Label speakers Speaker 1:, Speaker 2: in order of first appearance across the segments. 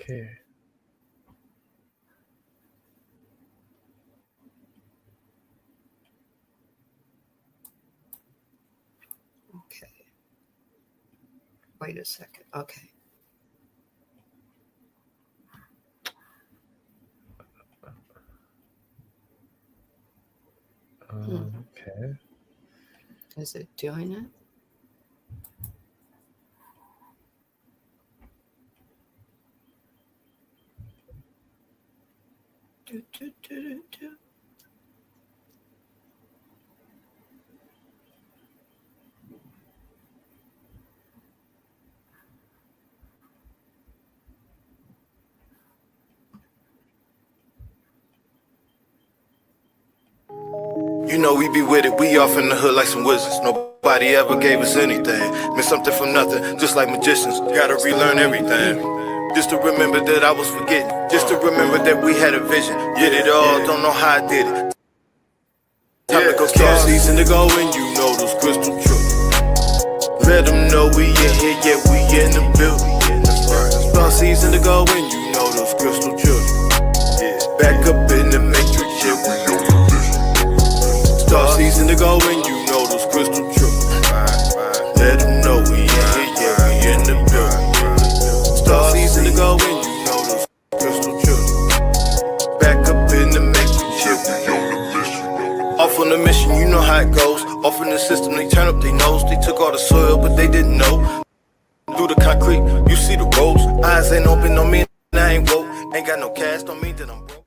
Speaker 1: Okay.
Speaker 2: Okay. Wait a second. Okay.
Speaker 1: Okay.
Speaker 2: Is it doing it? Do.
Speaker 3: You know we be with it, we off in the hood like some wizards. Nobody ever gave us anything. Missed something from nothing, just like magicians. Gotta relearn everything. Just to remember that I was forgetting. Just to remember that we had a vision. Did it all, don't know how I did it. Time to go star season to go and you know those crystal truths. Let them know we in here, yeah, we in the building. Star season to go and you know those crystal children. Back up in the matrix, yeah, we know the vision. Star season to go and you know those crystal truths. Let them know we in here, yeah, we in the building. Star season to go and you know those crystal children. Back up in the matrix, yeah, we know the vision. Off on the mission, you know how it goes. Off in the system, they turn up their nose. They took all the soil, but they didn't know. Through the concrete, you see the roads. Eyes ain't open on me, and I ain't woke. Ain't got no cash, don't mean that I'm broke.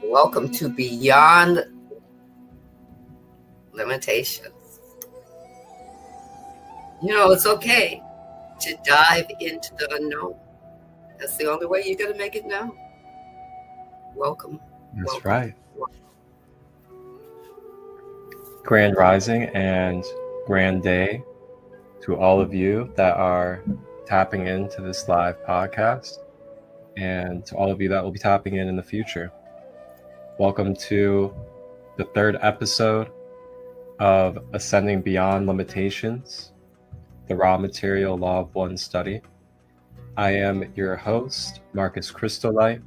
Speaker 2: Welcome to Beyond Limitations. You know, it's okay to dive into the unknown. That's the only way you're going to make it known. Welcome.
Speaker 1: That's right. Grand rising and grand day to all of you that are tapping into this live podcast, and to all of you that will be tapping in the future. Welcome to the third episode of Ascending Beyond Limitations, the Raw Material Law of One study. I am your host, Marcus Christolight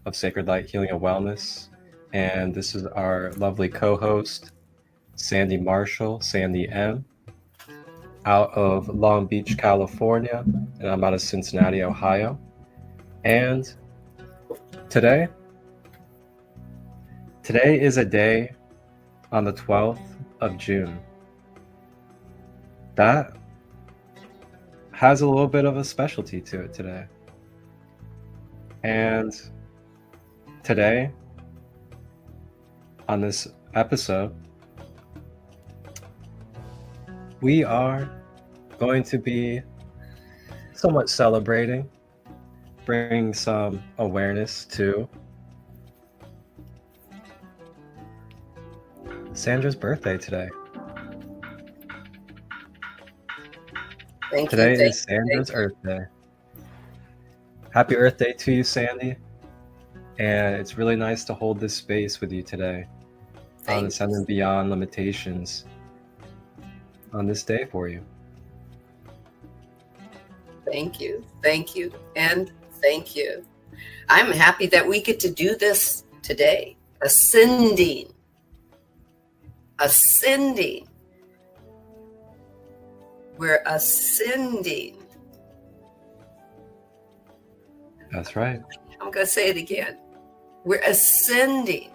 Speaker 1: of Sacred Light Healing and Wellness, and this is our lovely co-host, Sandee Marshall, Sandee M, out of Long Beach, California, and I'm out of Cincinnati, Ohio. And today is a day on the 12th of June that has a little bit of a specialty to it today. And today, on this episode, we are going to be somewhat celebrating, bringing some awareness to Sandra's birthday today. Today is Sandra's Earth Day. Happy Earth Day to you, Sandee. And it's really nice to hold this space with you today on Ascending Beyond Limitations on this day for you.
Speaker 2: Thank you, and thank you. I'm happy that we get to do this today. Ascending. We're ascending.
Speaker 1: That's right.
Speaker 2: I'm going to say it again. We're ascending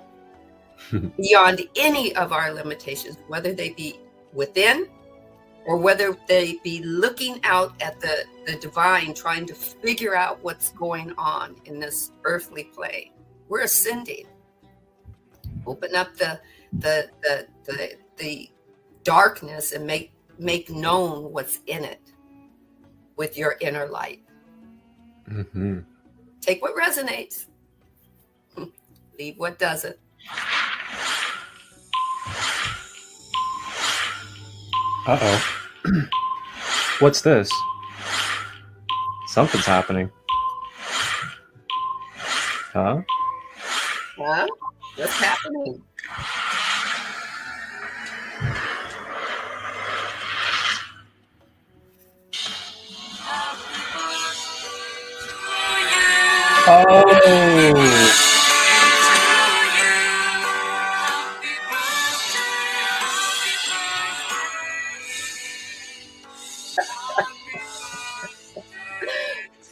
Speaker 2: beyond any of our limitations, whether they be within or whether they be looking out at the divine, trying to figure out what's going on in this earthly plane. We're ascending. Open up the darkness and make known what's in it with your inner light.
Speaker 1: Mm-hmm.
Speaker 2: Take what resonates. Leave what doesn't.
Speaker 1: Uh-oh. What's this? Something's happening. Huh?
Speaker 2: Huh? What's happening?
Speaker 1: Oh!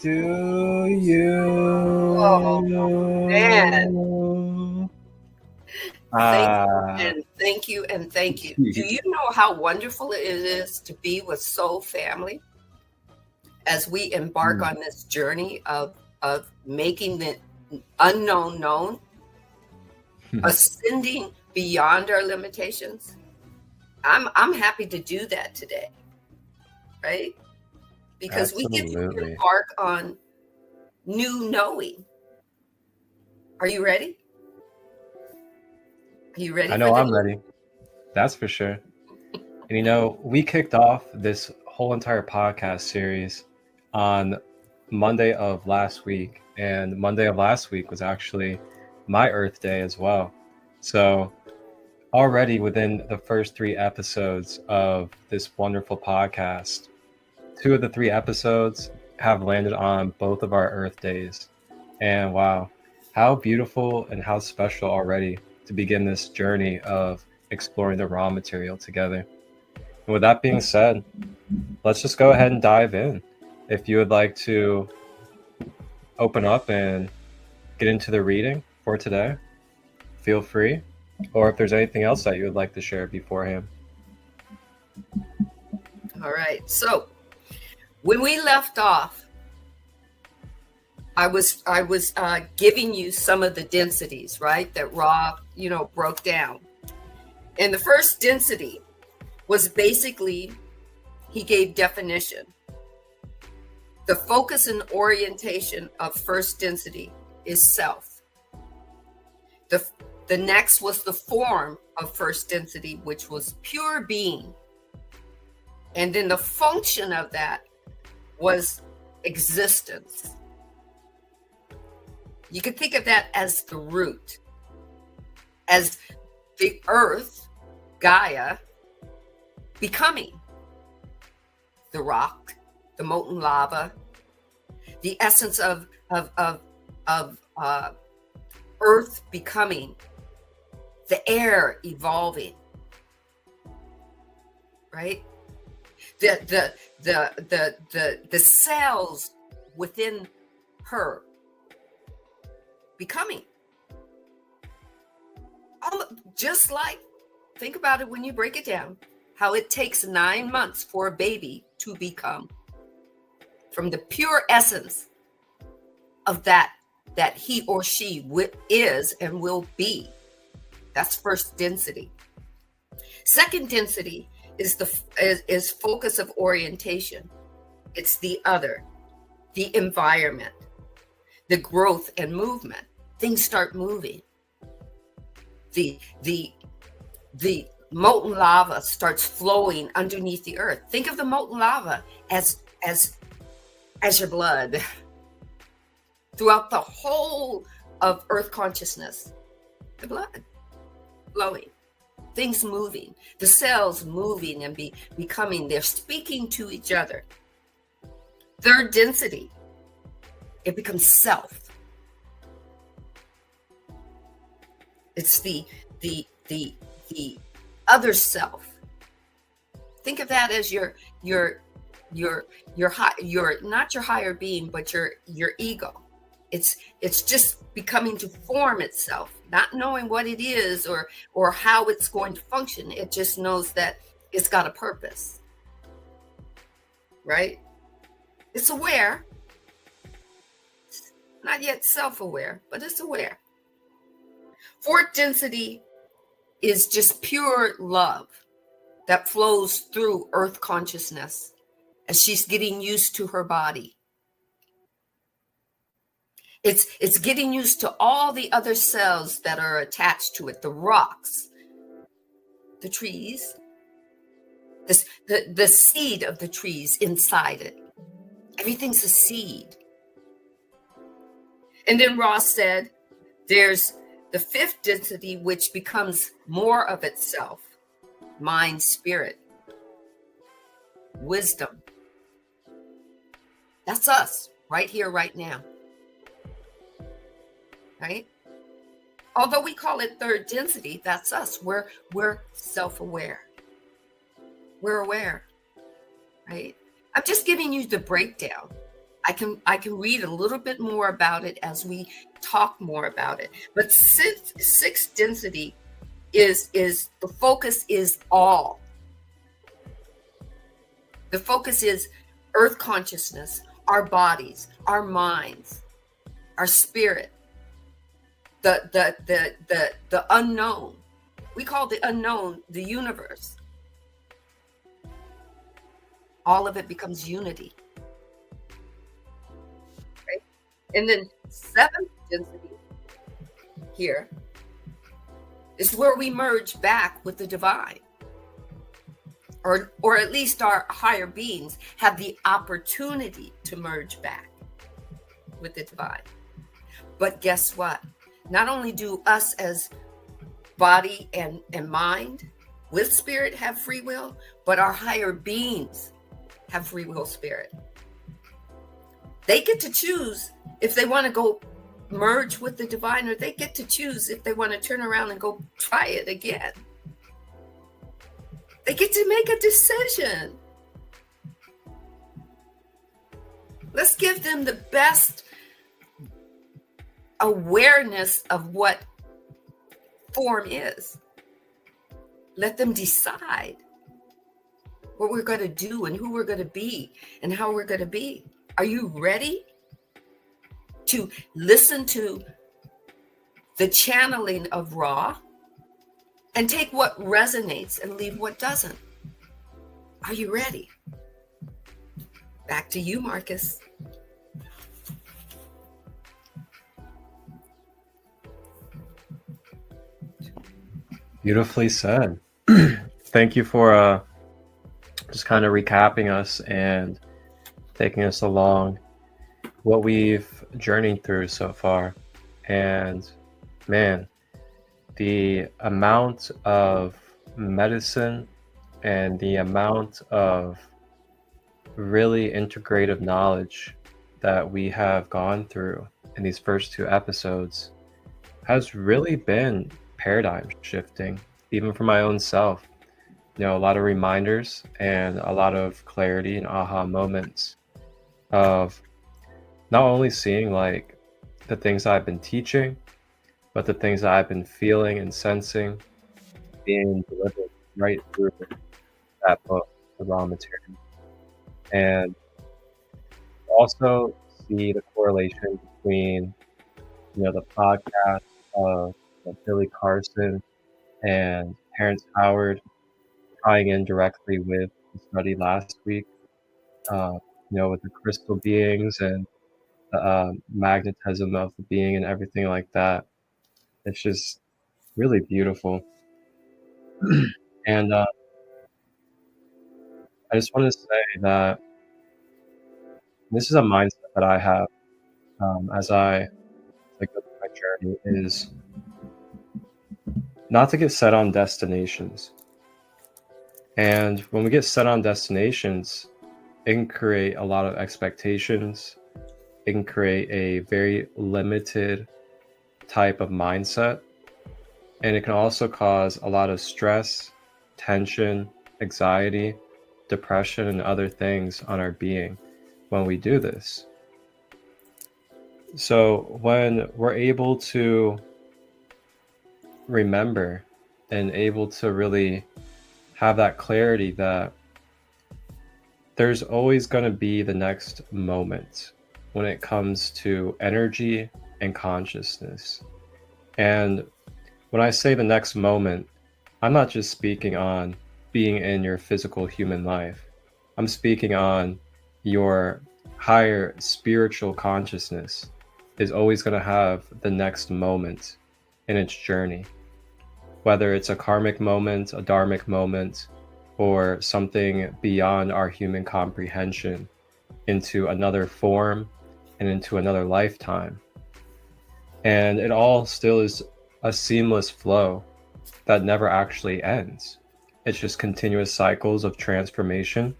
Speaker 1: Do you?
Speaker 2: Oh, man. Thank you. Do you know how wonderful it is to be with soul family as we embark on this journey of making the unknown known, ascending beyond our limitations? I'm happy to do that today, right? Because we get to embark on new knowing. Are you ready? Are you ready?
Speaker 1: I know I'm ready. That's for sure. And we kicked off this whole entire podcast series on Monday of last week. And Monday of last week was actually my Earth Day as well. So already within the first 3 episodes of this wonderful podcast, 2 of the 3 episodes have landed on both of our Earth Days. And wow, how beautiful and how special already to begin this journey of exploring the raw material together. And with that being said, let's just go ahead and dive in. If you would like to open up and get into the reading for today, feel free. Or if there's anything else that you would like to share beforehand.
Speaker 2: All right. So when we left off, I was giving you some of the densities, right? That Ra, broke down. And the first density was basically, he gave definition. The focus and orientation of first density is self. The next was the form of first density, which was pure being. And then the function of that was existence. You could think of that as the root, as the earth, Gaia, becoming the rock, the molten lava, the essence of earth becoming, the air evolving, right? The cells within her becoming. Just like, think about it when you break it down, how it takes 9 months for a baby to become, from the pure essence of that he or she is and will be. That's first density. Second density is focus of orientation. It's the other, the environment, the growth and movement. Things start moving. The molten lava starts flowing underneath the earth. Think of the molten lava as your blood throughout the whole of earth consciousness. The blood flowing, things moving, the cells moving and becoming. They're speaking to each other. Third density, it becomes self. It's the other self. Think of that as your not your higher being, but your ego. It's just becoming to form itself, not knowing what it is or how it's going to function. It just knows that it's got a purpose, right? It's aware, not yet self-aware, but it's aware. Fourth density is just pure love that flows through earth consciousness as she's getting used to her body. It's getting used to all the other cells that are attached to it, the rocks, the trees, the seed of the trees inside it. Everything's a seed. And then Ross said, there's the fifth density, which becomes more of itself: mind, spirit, wisdom. That's us right here, right now. Right? Although we call it third density, that's us. We're self-aware. We're aware, right? I'm just giving you the breakdown. I can read a little bit more about it as we talk more about it. But sixth density is the focus is all. The focus is earth consciousness, our bodies, our minds, our spirit, the unknown. We call the unknown the universe. All of it becomes unity. Right? And then seventh density here is where we merge back with the divine. Or at least our higher beings have the opportunity to merge back with the divine. But guess what? Not only do us as body and mind with spirit have free will, but our higher beings have free will spirit. They get to choose if they want to go merge with the divine, or they get to choose if they want to turn around and go try it again. They get to make a decision. Let's give them the best awareness of what form is. Let them decide what we're going to do and who we're going to be and how we're going to be. Are you ready to listen to the channeling of Ra and take what resonates and leave what doesn't? Are you ready? Back to you, Marcus.
Speaker 1: Beautifully said. Thank you for just kind of recapping us and taking us along what we've journeyed through so far. And man, the amount of medicine and the amount of really integrative knowledge that we have gone through in these first two episodes has really been paradigm shifting, even for my own self. You know, a lot of reminders and a lot of clarity and aha moments of not only seeing like the things I've been teaching, but the things that I've been feeling and sensing being delivered right through that book, the raw material. And also see the correlation between, you know, the podcast of Billy Carson and Terrence Howard tying in directly with the study last week, you know, with the crystal beings and the magnetism of the being and everything like that. It's just really beautiful. And I just want to say that this is a mindset that I have as I go through my journey, is not to get set on destinations. And when we get set on destinations, it can create a lot of expectations. It can create a very limited type of mindset. And it can also cause a lot of stress, tension, anxiety, depression, and other things on our being when we do this. So when we're able to remember and able to really have that clarity that there's always going to be the next moment when it comes to energy and consciousness. And when I say the next moment, I'm not just speaking on being in your physical human life. I'm speaking on your higher spiritual consciousness is always going to have the next moment in its journey. Whether it's a karmic moment, a dharmic moment, or something beyond our human comprehension into another form and into another lifetime. And it all still is a seamless flow that never actually ends. It's just continuous cycles of transformation.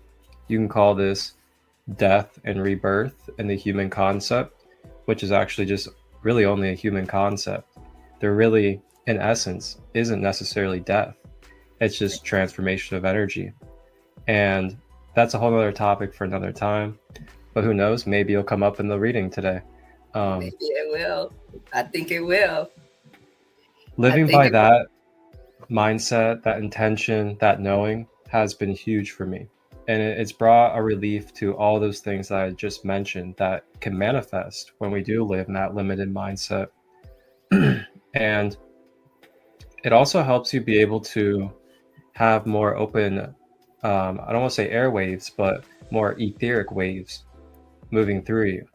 Speaker 1: You can call this death and rebirth in the human concept, which is actually just really only a human concept. There really, in essence, isn't necessarily death. It's just transformation of energy. And that's a whole other topic for another time. But who knows? Maybe it'll come up in the reading today.
Speaker 2: Maybe it will. I think it will.
Speaker 1: Living by that mindset, that intention, that knowing has been huge for me. And it's brought a relief to all those things that I just mentioned that can manifest when we do live in that limited mindset. And it also helps you be able to have more open, I don't want to say airwaves, but more etheric waves moving through you,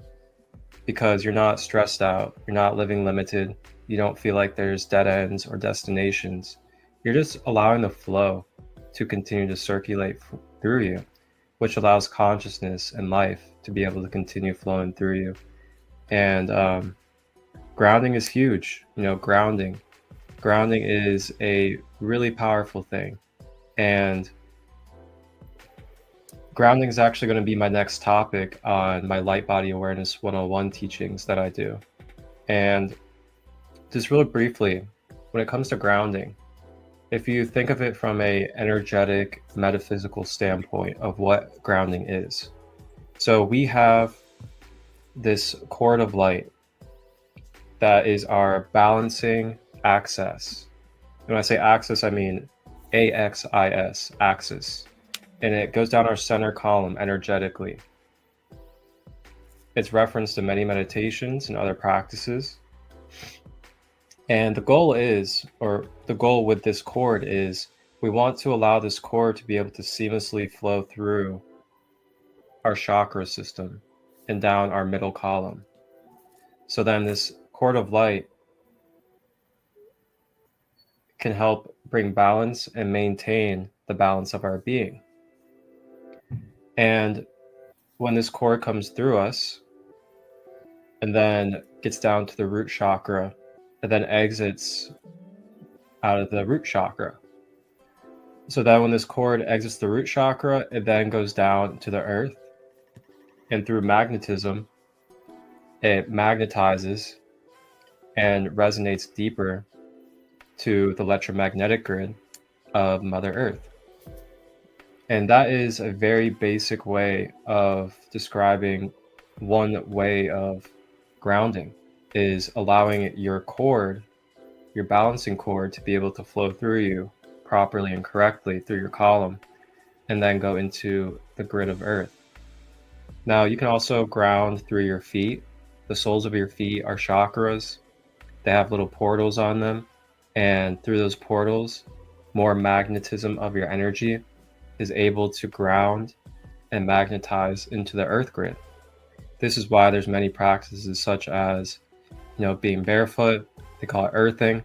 Speaker 1: because you're not stressed out, you're not living limited, you don't feel like there's dead ends or destinations. You're just allowing the flow to continue to circulate through you, which allows consciousness and life to be able to continue flowing through you. And grounding is huge. Grounding is a really powerful thing. And grounding is actually going to be my next topic on my Light Body Awareness 101 teachings that I do. And just really briefly, when it comes to grounding, if you think of it from a energetic, metaphysical standpoint of what grounding is. So we have this cord of light that is our balancing axis. When I say axis, I mean AXIS, axis. And it goes down our center column energetically. It's referenced in many meditations and other practices. And the goal with this cord is we want to allow this cord to be able to seamlessly flow through our chakra system and down our middle column. So then this cord of light can help bring balance and maintain the balance of our being. And when this cord comes through us and then gets down to the root chakra and then exits out of the root chakra. So then when this cord exits the root chakra, it then goes down to the earth, and through magnetism, it magnetizes and resonates deeper to the electromagnetic grid of Mother Earth. And that is a very basic way of describing one way of grounding, is allowing your cord, your balancing cord, to be able to flow through you properly and correctly through your column and then go into the grid of Earth. Now you can also ground through your feet. The soles of your feet are chakras. They have little portals on them, and through those portals, more magnetism of your energy is able to ground and magnetize into the earth grid. This is why there's many practices such as, being barefoot. They call it earthing.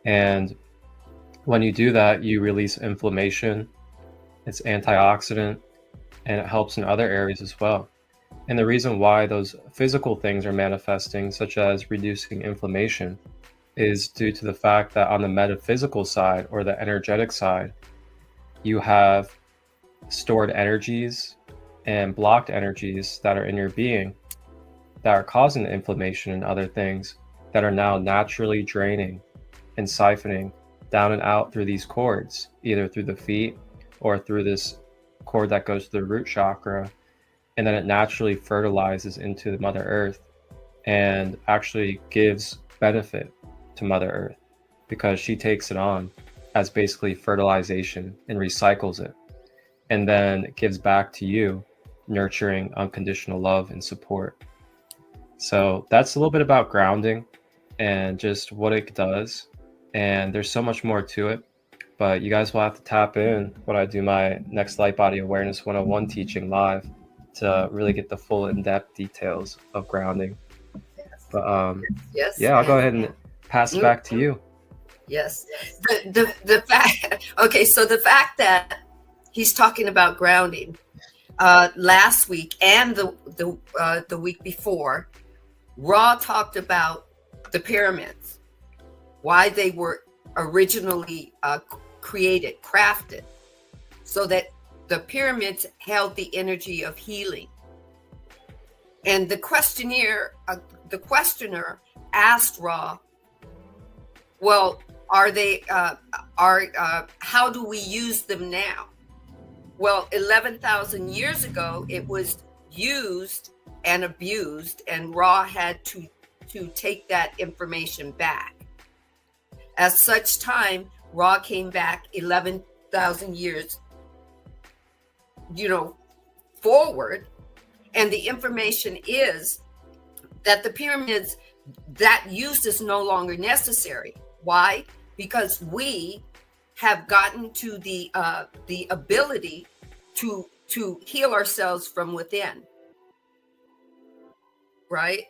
Speaker 1: And when you do that, you release inflammation. It's antioxidant, and it helps in other areas as well. And the reason why those physical things are manifesting, such as reducing inflammation, is due to the fact that on the metaphysical side or the energetic side, you have stored energies and blocked energies that are in your being that are causing inflammation and other things that are now naturally draining and siphoning down and out through these cords, either through the feet or through this cord that goes to the root chakra. And then it naturally fertilizes into the Mother Earth and actually gives benefit to Mother Earth because she takes it on as basically fertilization and recycles it. And then it gives back to you, nurturing unconditional love and support. So that's a little bit about grounding and just what it does. And there's so much more to it, but you guys will have to tap in when I do my next Light Body Awareness 101 teaching live to really get the full in-depth details of grounding. But
Speaker 2: yes,
Speaker 1: yeah, I'll go ahead and pass it back to you.
Speaker 2: Yes. The fact, okay, so the fact that he's talking about grounding last week and the week before, Ra talked about the pyramids, why they were originally created, crafted, so that the pyramids held the energy of healing. And the questioner asked Ra, well, how do we use them now? Well, 11,000 years ago, it was used and abused, and Ra had to take that information back. At such time, Ra came back 11,000 years, forward, and the information is that the pyramids, that use is no longer necessary. Why? Because we have gotten to the ability to heal ourselves from within. Right?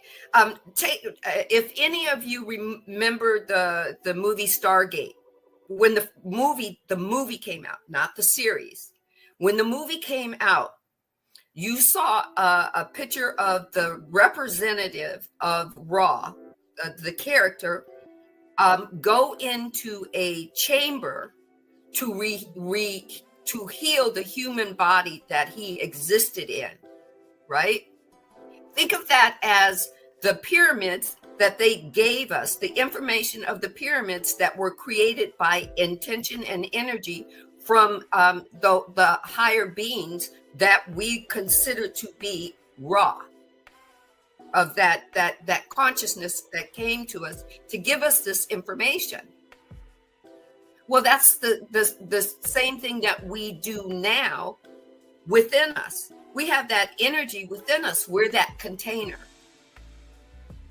Speaker 2: If any of you remember the movie Stargate, when the movie came out, not the series. When the movie came out, you saw a picture of the representative of Ra, the character, go into a chamber to to heal the human body that he existed in, right? Think of that as the pyramids that they gave us, the information of the pyramids that were created by intention and energy from the higher beings that we consider to be Ra, of that consciousness that came to us to give us this information. Well, that's the same thing that we do now within us. We have that energy within us. We're that container.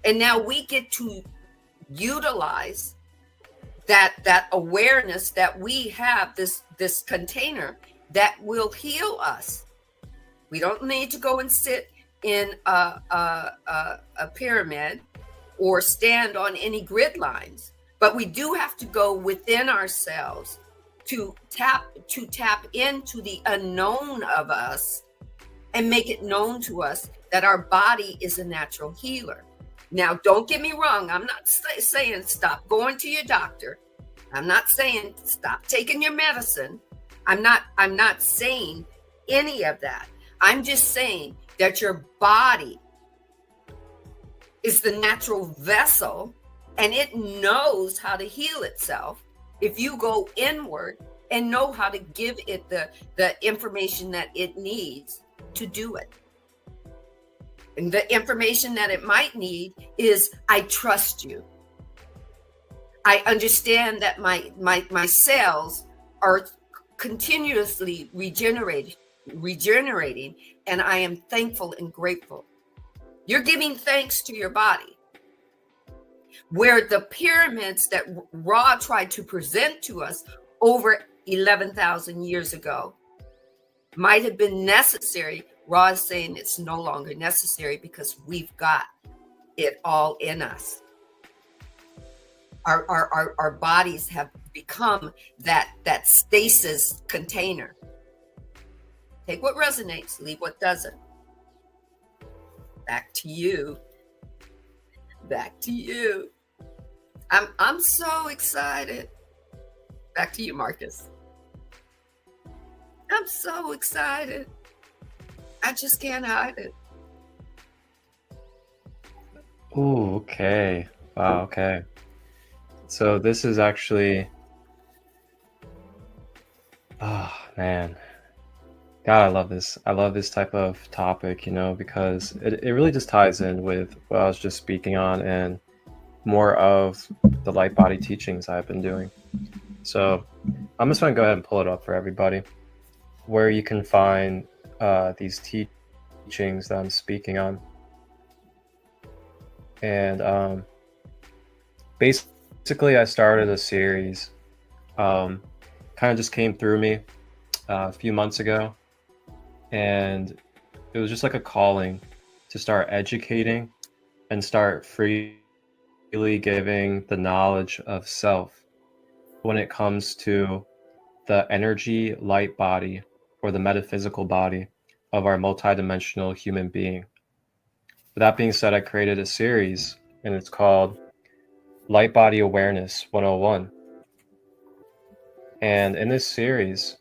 Speaker 2: And now we get to utilize that awareness that we have, this container that will heal us. We don't need to go and sit in a pyramid or stand on any grid lines, but we do have to go within ourselves to tap into the unknown of us and make it known to us that our body is a natural healer. Now, don't get me wrong. I'm not saying stop going to your doctor. I'm not saying stop taking your medicine. I'm not saying any of that. I'm just saying that your body is the natural vessel and it knows how to heal itself if you go inward and know how to give it the information that it needs to do it. And the information that it might need is, I trust you. I understand that my cells are continuously regenerating, and I am thankful and grateful. You're giving thanks to your body. Where the pyramids that Ra tried to present to us over 11,000 years ago might have been necessary, Ra is saying it's no longer necessary because we've got it all in us. Our bodies have become that stasis container. Take what resonates, leave what doesn't. Back to you. Back to you. I'm so excited. Back to you, Marcus. I'm so excited. I just can't hide it.
Speaker 1: Ooh, okay. Wow, okay. So this is actually, oh man, God, I love this. I love this type of topic, because it really just ties in with what I was just speaking on and more of the light body teachings I've been doing. So I'm just going to go ahead and pull it up for everybody where you can find these teachings that I'm speaking on. And basically, I started a series, kind of just came through me a few months ago. And it was just like a calling to start educating and start freely giving the knowledge of self when it comes to the energy light body or the metaphysical body of our multidimensional human being. With that being said, I created a series and it's called Light Body Awareness 101. And in this series,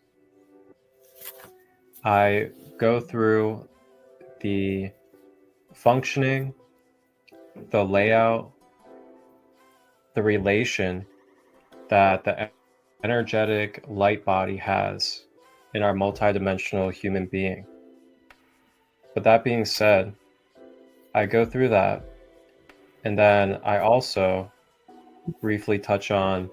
Speaker 1: I go through the functioning, the layout, the relation that the energetic light body has in our multidimensional human being. With that being said, I go through that, and then I also briefly touch on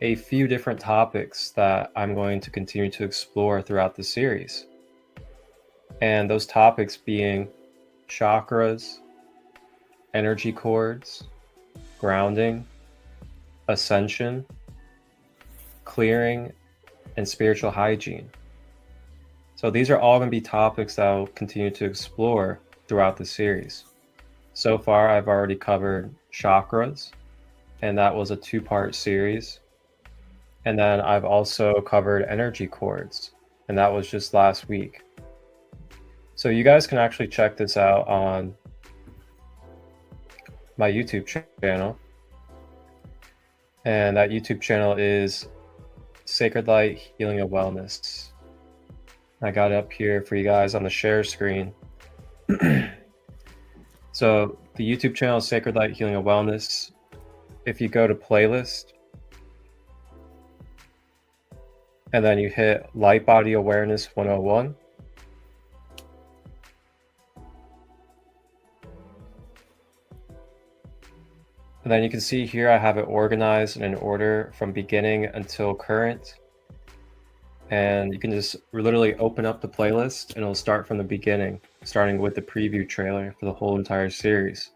Speaker 1: a few different topics that I'm going to continue to explore throughout the series. And those topics being chakras, energy cords, grounding, ascension, clearing, and spiritual hygiene. So these are all going to be topics that I'll continue to explore throughout the series. So far, I've already covered chakras, and that was a 2-part series. And then I've also covered energy cords, and that was just last week. So you guys can actually check this out on my YouTube channel. And that YouTube channel is Sacred Light Healing and Wellness. I got it up here for you guys on the share screen. So the YouTube channel is Sacred Light Healing and Wellness. If you go to playlist, and then you hit Light Body Awareness 101, and then you can see here I have it organized in an order from beginning until current. And you can just literally open up the playlist and it'll start from the beginning, starting with the preview trailer for the whole entire series.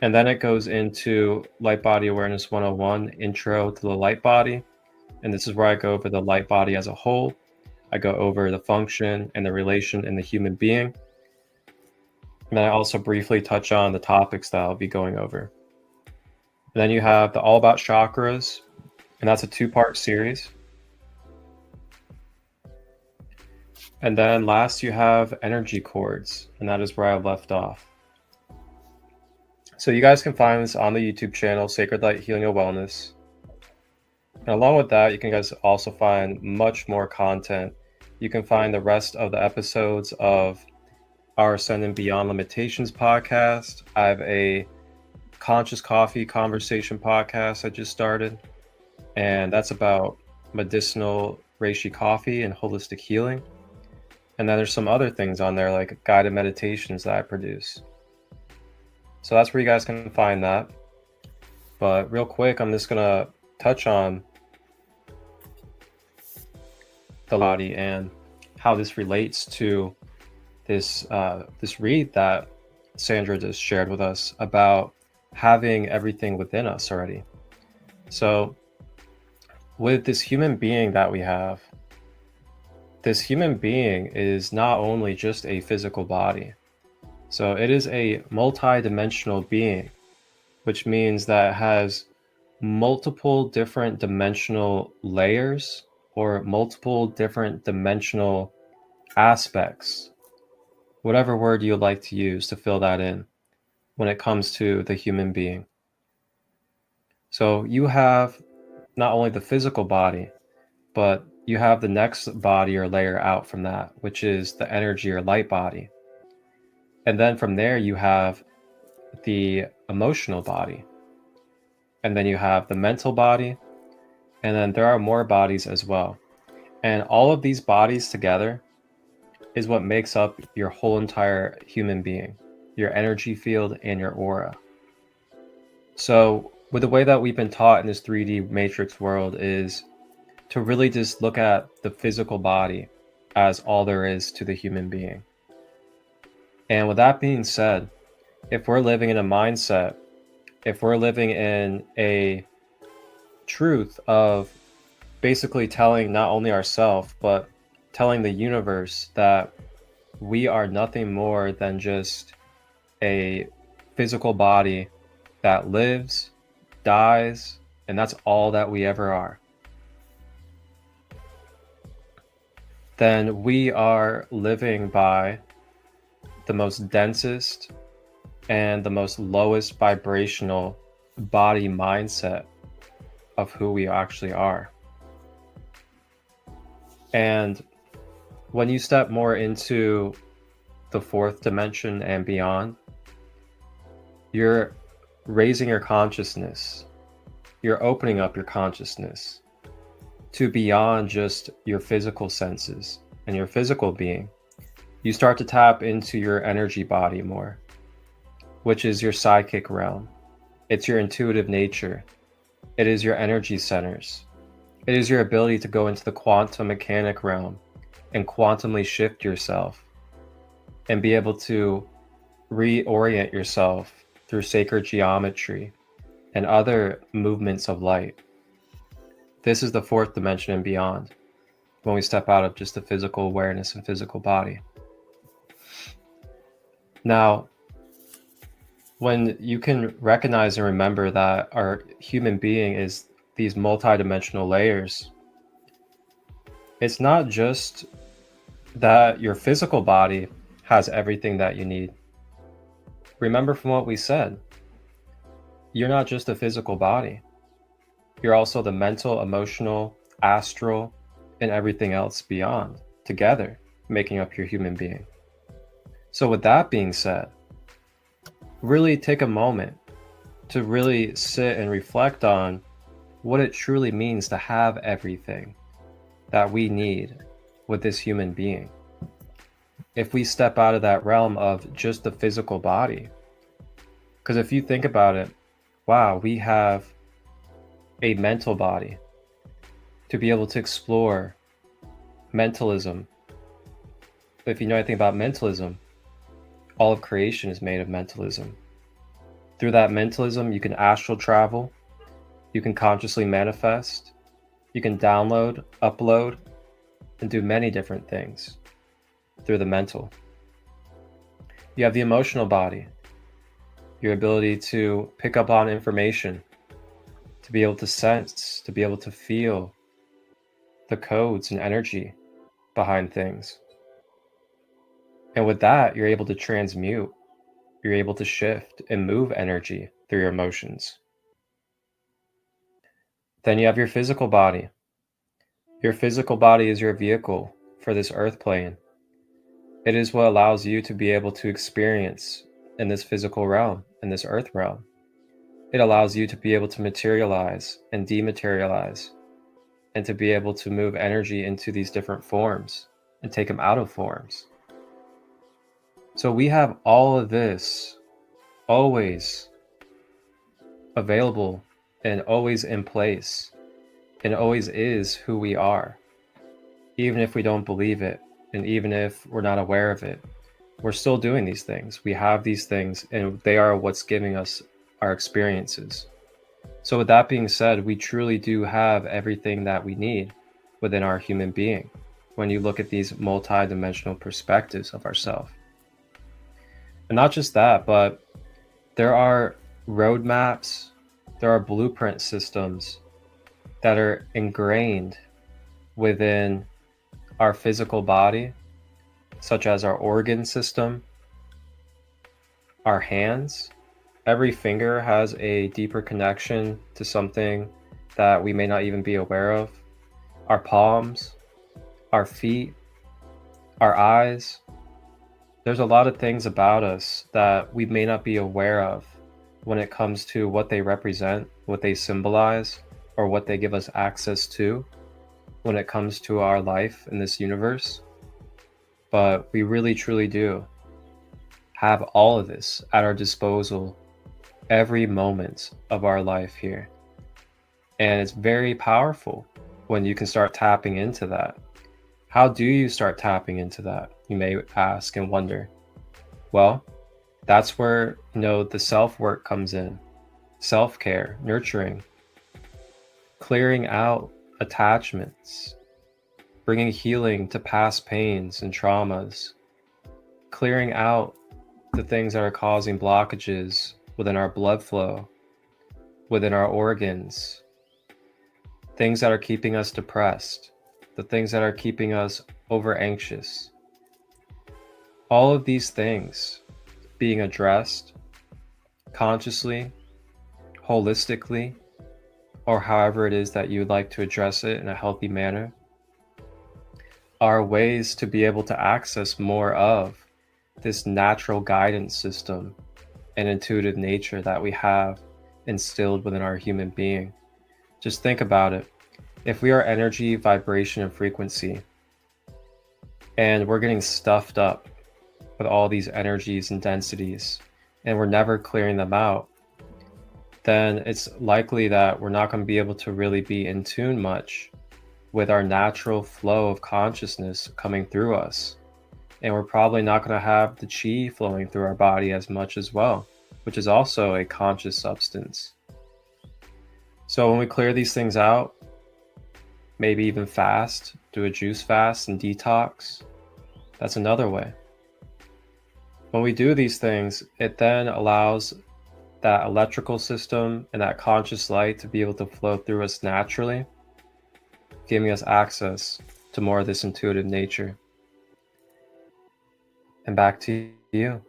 Speaker 1: And then it goes into Light Body Awareness 101, Intro to the Light Body. And this is where I go over the light body as a whole. I go over the function and the relation in the human being. And then I also briefly touch on the topics that I'll be going over. And then you have the All About Chakras, and that's a 2-part series. And then last you have energy cords, and that is where I left off. So you guys can find this on the YouTube channel, Sacred Light Healing and Wellness. And along with that, you can guys also find much more content. You can find the rest of the episodes of our Ascending Beyond Limitations podcast. I have a Conscious Coffee Conversation podcast I just started, and that's about medicinal reishi coffee and holistic healing. And then there's some other things on there like guided meditations that I produce. So that's where you guys can find that. But real quick, I'm just gonna touch on the body and how this relates to this read that Sandra just shared with us about having everything within us already. So with this human being that we have, this human being is not only just a physical body. So it is a multi-dimensional being, which means that it has multiple different dimensional layers or multiple different dimensional aspects, whatever word you'd like to use to fill that in when it comes to the human being. So you have not only the physical body, but you have the next body or layer out from that, which is the energy or light body. And then from there, you have the emotional body. and then you have the mental body, and then there are more bodies as well. And all of these bodies together is what makes up your whole entire human being, your energy field and your aura. So with the way that we've been taught in this 3D matrix world is to really just look at the physical body as all there is to the human being. And with that being said, if we're living in a mindset, if we're living in a truth of basically telling not only ourselves, but telling the universe that we are nothing more than just a physical body that lives, dies, and that's all that we ever are, then we are living by the most densest and the most lowest vibrational body mindset of who we actually are. And when you step more into the fourth dimension and beyond, you're raising your consciousness. You're opening up your consciousness to beyond just your physical senses and your physical being. You start to tap into your energy body more, which is your psychic realm. It's your intuitive nature. It is your energy centers. It is your ability to go into the quantum mechanic realm and quantumly shift yourself and be able to reorient yourself through sacred geometry and other movements of light. This is the fourth dimension and beyond, when we step out of just the physical awareness and physical body. Now, when you can recognize and remember that our human being is these multidimensional layers, it's not just that your physical body has everything that you need. Remember from what we said, you're not just a physical body. You're also the mental, emotional, astral, and everything else beyond, together, making up your human being. So with that being said, really take a moment to really sit and reflect on what it truly means to have everything that we need with this human being. If we step out of that realm of just the physical body, because if you think about it, wow, we have a mental body to be able to explore mentalism. If you know anything about mentalism, all of creation is made of mentalism. Through that mentalism, you can astral travel, you can consciously manifest, you can download, upload, and do many different things through the mental. You have the emotional body, your ability to pick up on information, to be able to sense, to be able to feel the codes and energy behind things. And with that, you're able to transmute, you're able to shift and move energy through your emotions. Then you have your physical body. Your physical body is your vehicle for this earth plane. It is what allows you to be able to experience in this physical realm, in this earth realm. It allows you to be able to materialize and dematerialize, and to be able to move energy into these different forms and take them out of forms. So we have all of this always available and always in place, and always is who we are. Even if we don't believe it, and even if we're not aware of it, we're still doing these things. We have these things, and they are what's giving us our experiences. So with that being said, we truly do have everything that we need within our human being when you look at these multi-dimensional perspectives of ourselves. And not just that, but there are roadmaps, there are blueprint systems that are ingrained within our physical body, such as our organ system, our hands. Every finger has a deeper connection to something that we may not even be aware of. Our palms, our feet, our eyes. There's a lot of things about us that we may not be aware of when it comes to what they represent, what they symbolize, or what they give us access to when it comes to our life in this universe. But we really truly do have all of this at our disposal every moment of our life here. And it's very powerful when you can start tapping into that. How do you start tapping into that? You may ask and wonder. Well, that's where, the self-work comes in. Self-care, nurturing, clearing out attachments, bringing healing to past pains and traumas, clearing out the things that are causing blockages within our blood flow, within our organs, things that are keeping us depressed, the things that are keeping us over anxious. All of these things being addressed consciously, holistically, or however it is that you would like to address it in a healthy manner, are ways to be able to access more of this natural guidance system and intuitive nature that we have instilled within our human being. Just think about it. If we are energy, vibration, and frequency, and we're getting stuffed up with all these energies and densities, and we're never clearing them out, then it's likely that we're not going to be able to really be in tune much with our natural flow of consciousness coming through us. And we're probably not going to have the chi flowing through our body as much as well, which is also a conscious substance. So when we clear these things out, maybe even fast, do a juice fast and detox, that's another way. When we do these things, it then allows that electrical system and that conscious light to be able to flow through us naturally, giving us access to more of this intuitive nature. And back to you.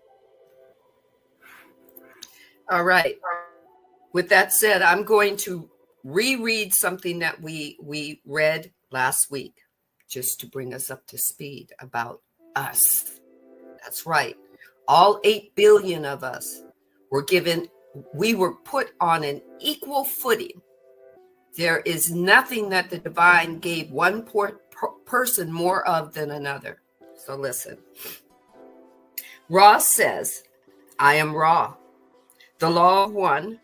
Speaker 2: All right. With that said, I'm going to reread something that we read last week, just to bring us up to speed about us. That's right. All 8 billion of us we were put on an equal footing. There is nothing that the divine gave one person more of than another. So listen. Ra says, I am Ra, the law of one,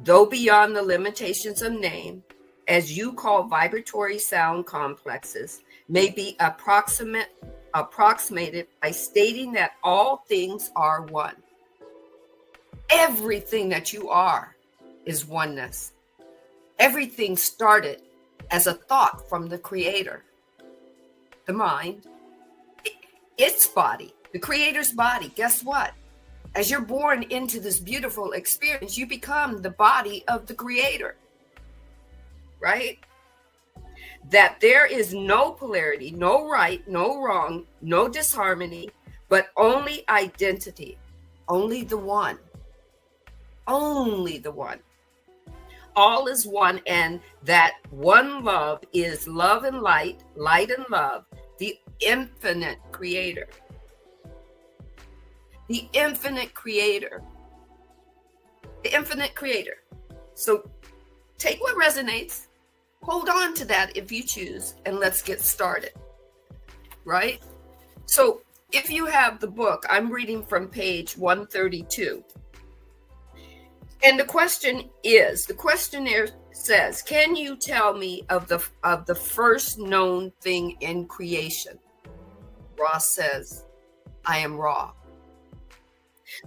Speaker 2: though beyond the limitations of name, as you call vibratory sound complexes, may be approximated by stating that all things are one. Everything that you are is oneness. Everything started as a thought from the creator. The mind, its body, the creator's body. Guess what? As you're born into this beautiful experience, you become the body of the creator, right? That there is no polarity, no right, no wrong, no disharmony, but only identity, only the one. Only the one. All is one, and that one love is love and light, light and love, the infinite creator. The infinite creator. The infinite creator. So take what resonates, hold on to that if you choose, and let's get started. Right? So if you have the book, I'm reading from page 132. And the questionnaire says, can you tell me of the first known thing in creation? Ra says, I am Ra.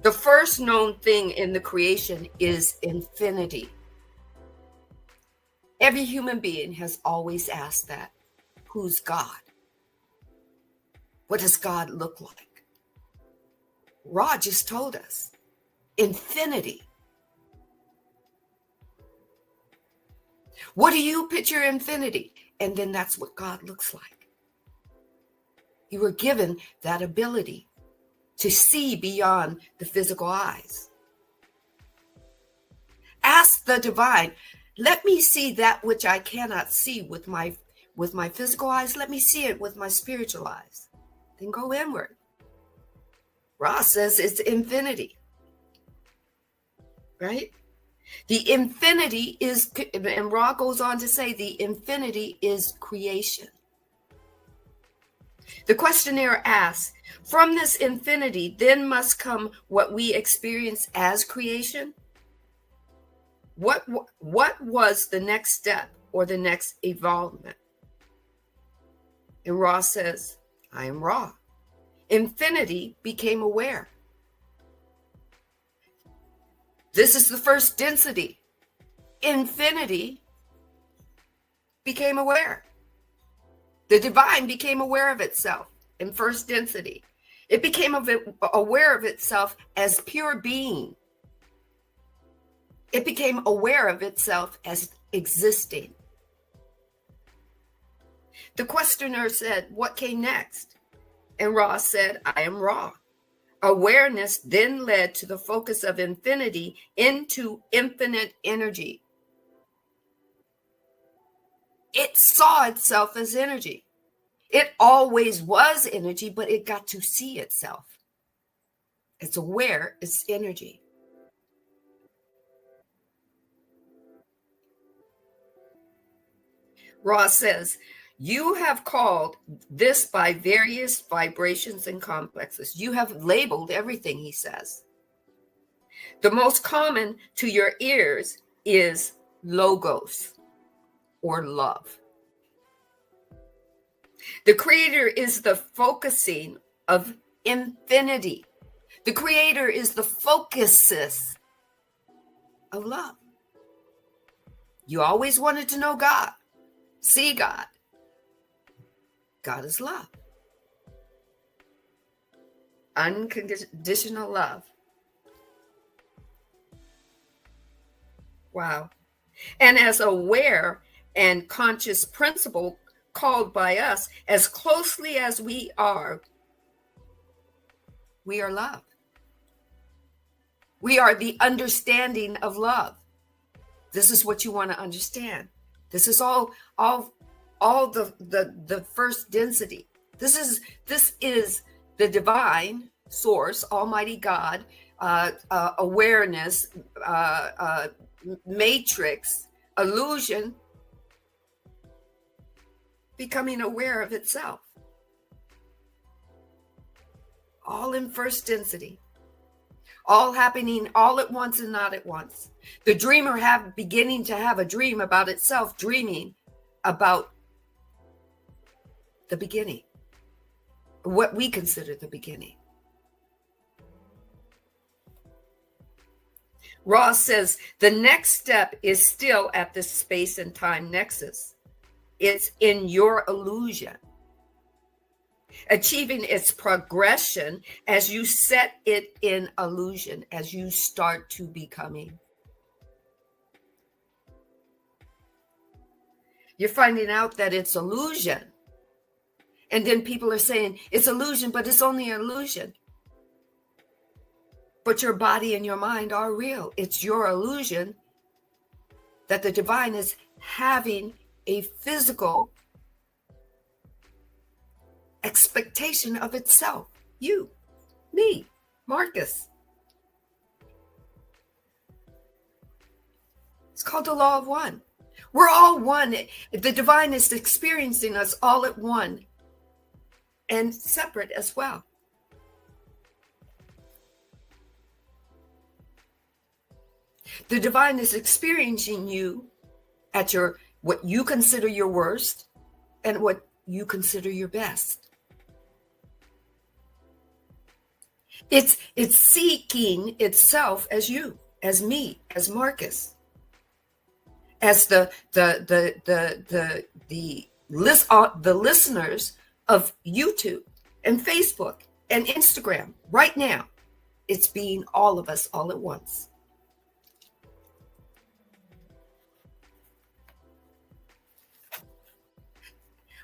Speaker 2: The first known thing in the creation is infinity. Every human being has always asked that. Who's God? What does God look like? Ra just told us. Infinity. What do you picture infinity? And then that's what God looks like. You were given that ability to see beyond the physical eyes. Ask the divine, let me see that which I cannot see with my physical eyes. Let me see it with my spiritual eyes. Then go inward. Ra says it's infinity. Right? The infinity is, and Ra goes on to say, the infinity is creation. The questionnaire asks, from this infinity, then must come what we experience as creation? What was the next step or the next evolvement? And Ra says, I am Ra. Infinity became aware. This is the first density. Infinity became aware. The divine became aware of itself in first density. It became aware of itself as pure being. It became aware of itself as existing. The questioner said, what came next? And Ra said, I am Ra. Awareness then led to the focus of infinity into infinite energy. It saw itself as energy. It always was energy, but it got to see itself. It's aware, it's energy. Ra says, you have called this by various vibrations and complexes. You have labeled everything, he says. The most common to your ears is logos or love. The creator is the focusing of infinity. The creator is the focuses of love. You always wanted to know God, see God. God is love. Unconditional love. Wow. And as aware and conscious principle called by us, as closely as we are love. We are the understanding of love. This is what you want to understand. This is all the first density. This is the divine source, Almighty God, awareness, matrix, illusion, becoming aware of itself. All in first density. All happening all at once and not at once. The dreamer beginning to have a dream about itself, dreaming about the beginning, what we consider the beginning. Ross says the next step is still at the space and time nexus. It's in your illusion, achieving its progression as you set it in illusion, as you start to becoming. You're finding out that it's illusion. And then people are saying it's illusion, but it's only an illusion. But your body and your mind are real. It's your illusion that the divine is having a physical expectation of itself. You, me, Marcus. It's called the law of one. We're all one. The divine is experiencing us all at one and separate as well. The divine is experiencing you at what you consider your worst and what you consider your best. It's seeking itself as you, as me, as Marcus, as the listeners of YouTube and Facebook and Instagram right now. It's being all of us all at once.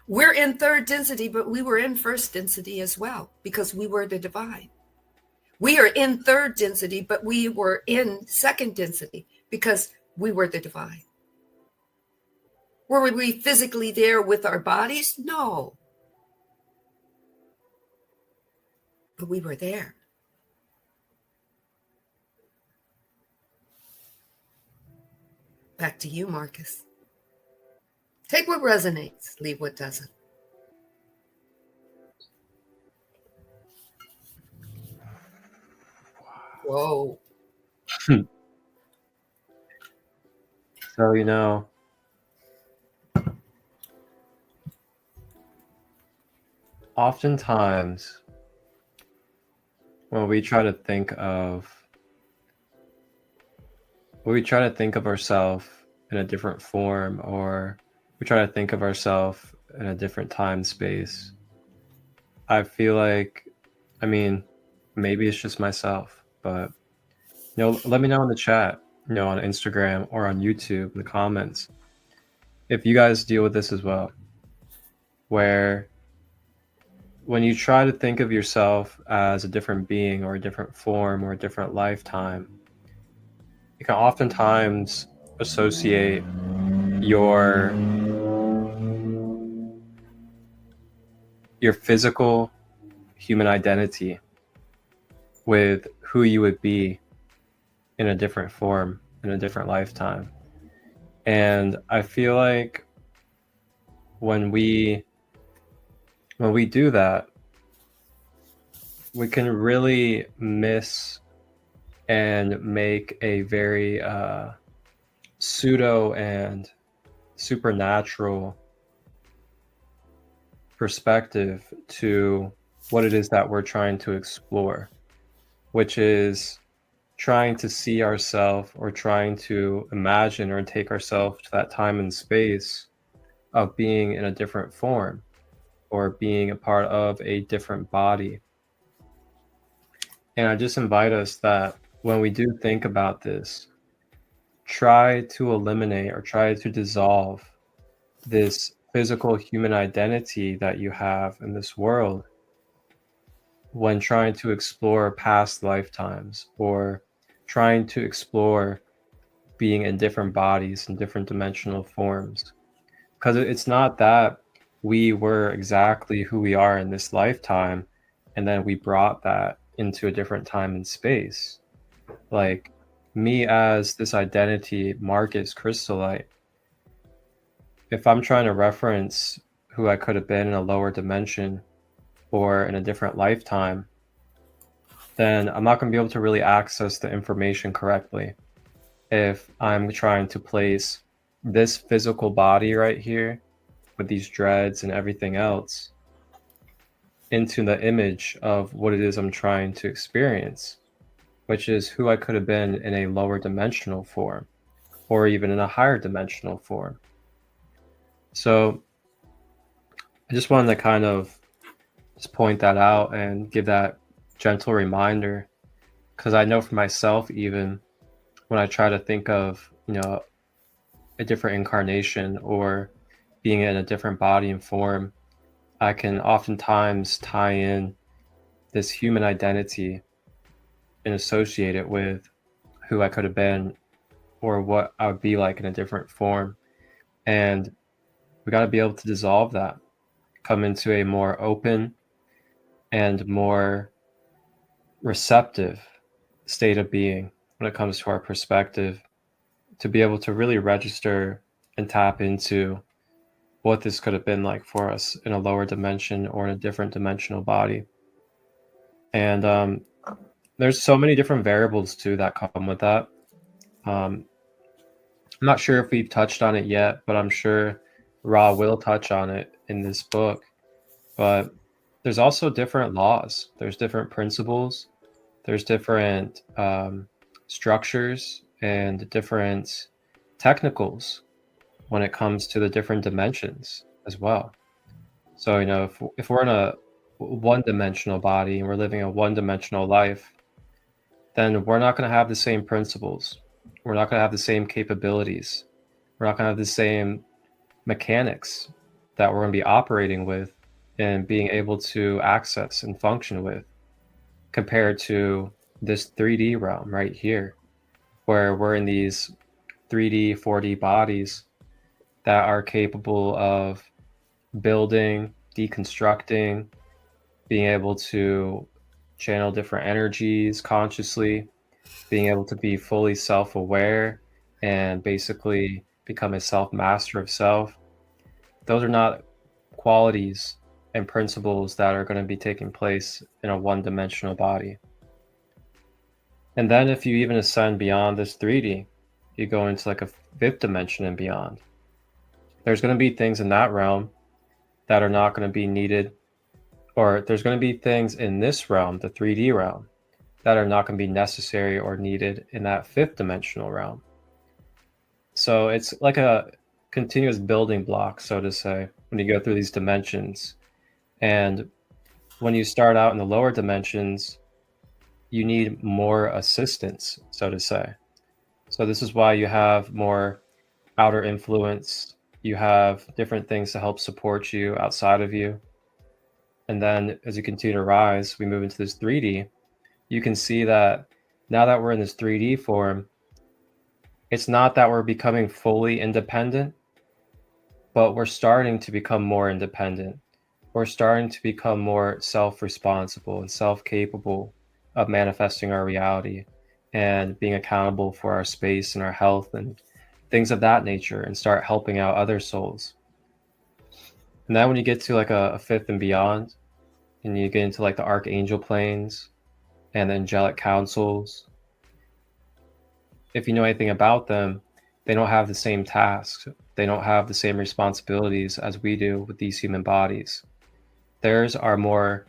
Speaker 2: We're in third density, but we were in first density as well because we were the divine. We are in third density, but we were in second density because we were the divine. Were we physically there with our bodies? No. But we were there. Back to you, Marcus. Take what resonates, leave what doesn't. Whoa.
Speaker 1: So, you know, oftentimes when we try to think of ourselves in a different form, or we try to think of ourselves in a different time space, I feel like, I mean, maybe it's just myself, but let me know in the chat, on Instagram or on YouTube in the comments, if you guys deal with this as well, where when you try to think of yourself as a different being or a different form or a different lifetime, you can oftentimes associate your physical human identity with who you would be in a different form, in a different lifetime. And I feel like when we do that, we can really miss and make a very pseudo and supernatural perspective to what it is that we're trying to explore, which is trying to see ourselves or trying to imagine or take ourselves to that time and space of being in a different form or being a part of a different body. And I just invite us that when we do think about this, try to eliminate or try to dissolve this physical human identity that you have in this world when trying to explore past lifetimes or trying to explore being in different bodies and different dimensional forms. Because it's not that we were exactly who we are in this lifetime and then we brought that into a different time and space. Like me as this identity, Marcus Christolight, if I'm trying to reference who I could have been in a lower dimension or in a different lifetime, then I'm not going to be able to really access the information correctly if I'm trying to place this physical body right here with these dreads and everything else into the image of what it is I'm trying to experience, which is who I could have been in a lower dimensional form or even in a higher dimensional form. So I just wanted to kind of just point that out and give that gentle reminder, because I know for myself, even when I try to think of, a different incarnation or being in a different body and form, I can oftentimes tie in this human identity and associate it with who I could have been or what I would be like in a different form. And we got to be able to dissolve that, come into a more open and more receptive state of being when it comes to our perspective, to be able to really register and tap into what this could have been like for us in a lower dimension or in a different dimensional body. And there's so many different variables too that come with that. I'm not sure if we've touched on it yet, but I'm sure Ra will touch on it in this book. But there's also different laws. There's different principles. There's different structures and different technicals when it comes to the different dimensions as well. So, if we're in a one-dimensional body and we're living a one-dimensional life, then we're not going to have the same principles. We're not going to have the same capabilities. We're not going to have the same mechanics that we're going to be operating with and being able to access and function with, compared to this 3D realm right here, where we're in these 3D, 4D bodies that are capable of building, deconstructing, being able to channel different energies consciously, being able to be fully self-aware and basically become a self-master of self, those are not qualities and principles that are going to be taking place in a one-dimensional body. And then if you even ascend beyond this 3D, you go into like a fifth dimension and beyond. There's going to be things in that realm that are not going to be needed, or there's going to be things in this realm, the 3D realm, that are not going to be necessary or needed in that fifth dimensional realm. So it's like a continuous building block, so to say, when you go through these dimensions. And when you start out in the lower dimensions, you need more assistance, so to say. So this is why you have more outer influence. You have different things to help support you outside of you. And then as you continue to rise, we move into this 3D. You can see that now that we're in this 3D form, it's not that we're becoming fully independent, but we're starting to become more independent. We're starting to become more self-responsible and self-capable of manifesting our reality and being accountable for our space and our health and things of that nature, and start helping out other souls. And then when you get to like a fifth and beyond, and you get into like the archangel planes and the angelic councils, if you know anything about them, they don't have the same tasks. They don't have the same responsibilities as we do with these human bodies. Theirs are more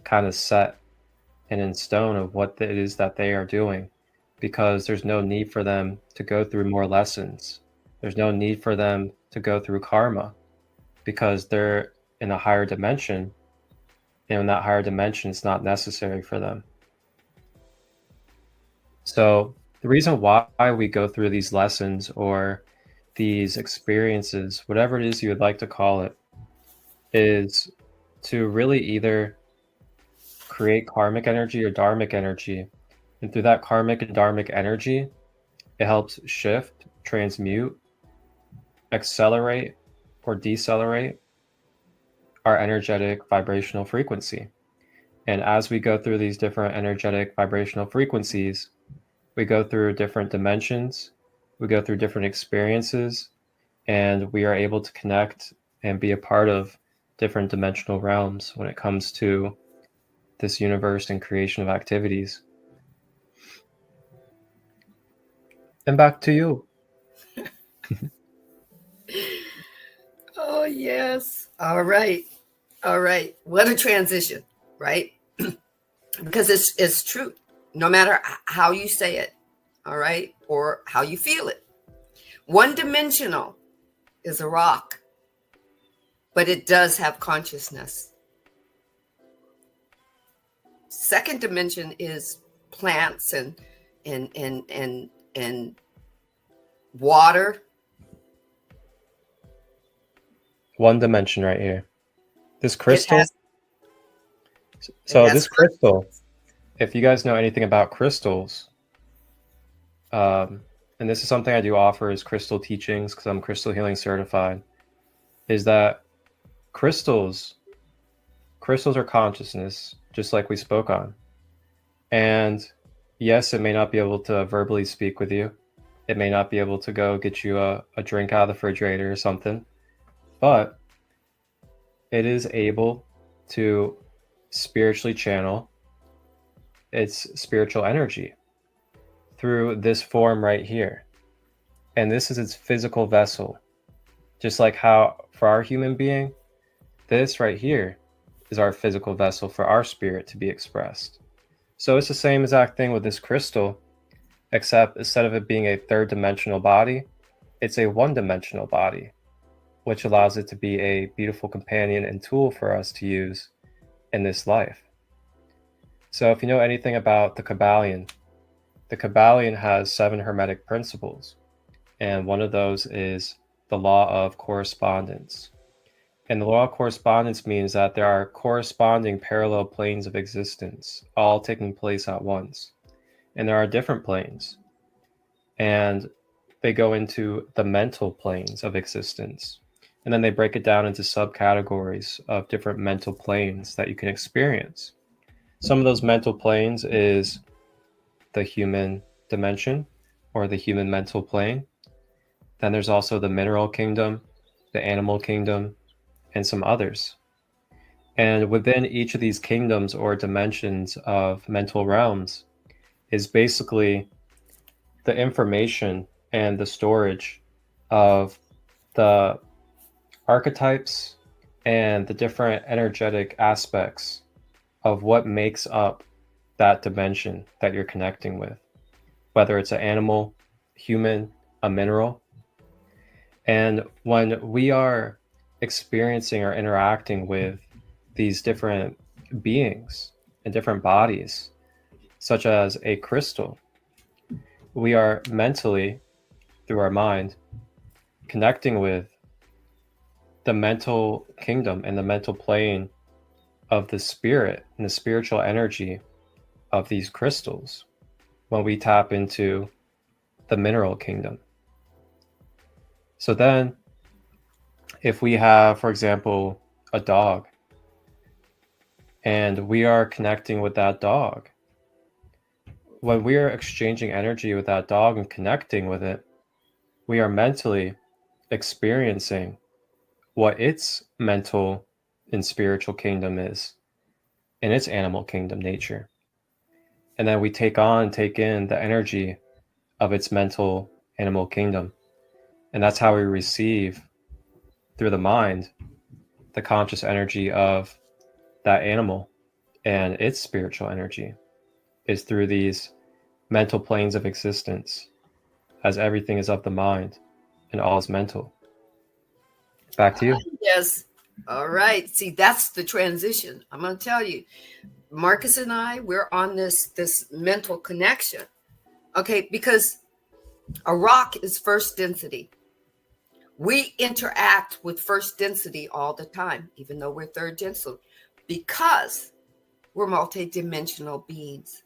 Speaker 1: kind of set and in stone of what it is that they are doing, because there's no need for them to go through more lessons. There's no need for them to go through karma, because they're in a higher dimension, and in that higher dimension, it's not necessary for them. So the reason why we go through these lessons or these experiences, whatever it is you would like to call it, is to really either create karmic energy or dharmic energy. And through that karmic and dharmic energy, it helps shift, transmute, accelerate, or decelerate our energetic vibrational frequency. And as we go through these different energetic vibrational frequencies, we go through different dimensions, we go through different experiences, and we are able to connect and be a part of different dimensional realms when it comes to this universe and creation of activities. And back to you.
Speaker 2: Oh, yes. All right. All right. What a transition, right? Because it's true. No matter how you say it, all right, or how you feel it. One-dimensional is a rock, but it does have consciousness. Second dimension is plants and water.
Speaker 1: One dimension right here. This crystal. So this crystal, if you guys know anything about crystals, and this is something I do offer as crystal teachings because I'm crystal healing certified, is that crystals are consciousness, just like we spoke on. And yes, it may not be able to verbally speak with you. It may not be able to go get you a drink out of the refrigerator or something, but it is able to spiritually channel its spiritual energy through this form right here. And this is its physical vessel. Just like how for our human being, this right here is our physical vessel for our spirit to be expressed. So it's the same exact thing with this crystal, except instead of it being a third dimensional body, it's a one-dimensional body, which allows it to be a beautiful companion and tool for us to use in this life. So if you know anything about the Kabbalion has 7 hermetic principles, and one of those is the law of correspondence. And the law of correspondence means that there are corresponding parallel planes of existence, all taking place at once. And there are different planes, and they go into the mental planes of existence. And then they break it down into subcategories of different mental planes that you can experience. Some of those mental planes is the human dimension, or the human mental plane. Then there's also the mineral kingdom, the animal kingdom, and some others. And within each of these kingdoms or dimensions of mental realms is basically the information and the storage of the archetypes and the different energetic aspects of what makes up that dimension that you're connecting with, whether it's an animal, human, a mineral. And when we are experiencing or interacting with these different beings and different bodies, such as a crystal, we are mentally, through our mind, connecting with the mental kingdom and the mental plane of the spirit and the spiritual energy of these crystals when we tap into the mineral kingdom. So then, if we have, for example, a dog, and we are connecting with that dog, when we are exchanging energy with that dog and connecting with it, we are mentally experiencing what its mental and spiritual kingdom is in its animal kingdom nature. And then we take in the energy of its mental animal kingdom. And that's how we receive, through the mind, the conscious energy of that animal and its spiritual energy is through these mental planes of existence, as everything is of the mind and all is mental. Back to you.
Speaker 2: Yes. All right. See, that's the transition. I'm going to tell you, Marcus and I, we're on this mental connection. Okay, because a rock is first density. We interact with first density all the time, even though we're third density, because we're multidimensional beings.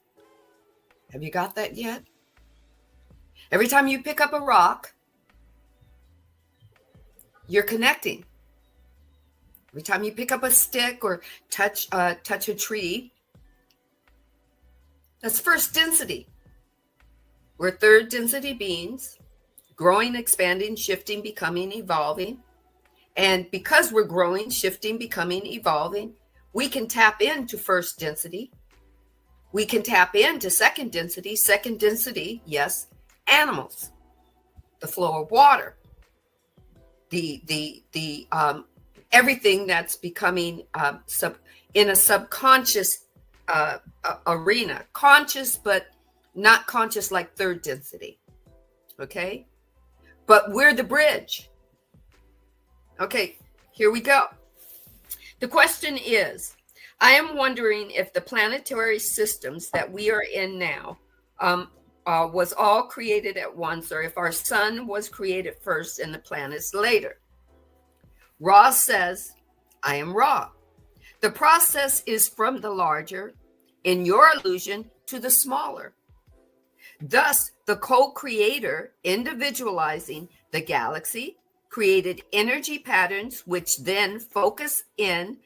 Speaker 2: Have you got that yet? Every time you pick up a rock, you're connecting. Every time you pick up a stick or touch a tree, that's first density. We're third density beings, growing, expanding, shifting, becoming, evolving. And because we're growing, shifting, becoming, evolving, we can tap into first density. We can tap into second density. Second density, yes, animals, the flow of water, the everything that's becoming in a subconscious arena, conscious but not conscious like third density. Okay, but we're the bridge. Okay, here we go. The question is, I am wondering if the planetary systems that we are in now was all created at once, or if our sun was created first and the planets later. Ra says, I am Ra. The process is from the larger, in your illusion, to the smaller. Thus, the co-creator, individualizing the galaxy, created energy patterns which then focus in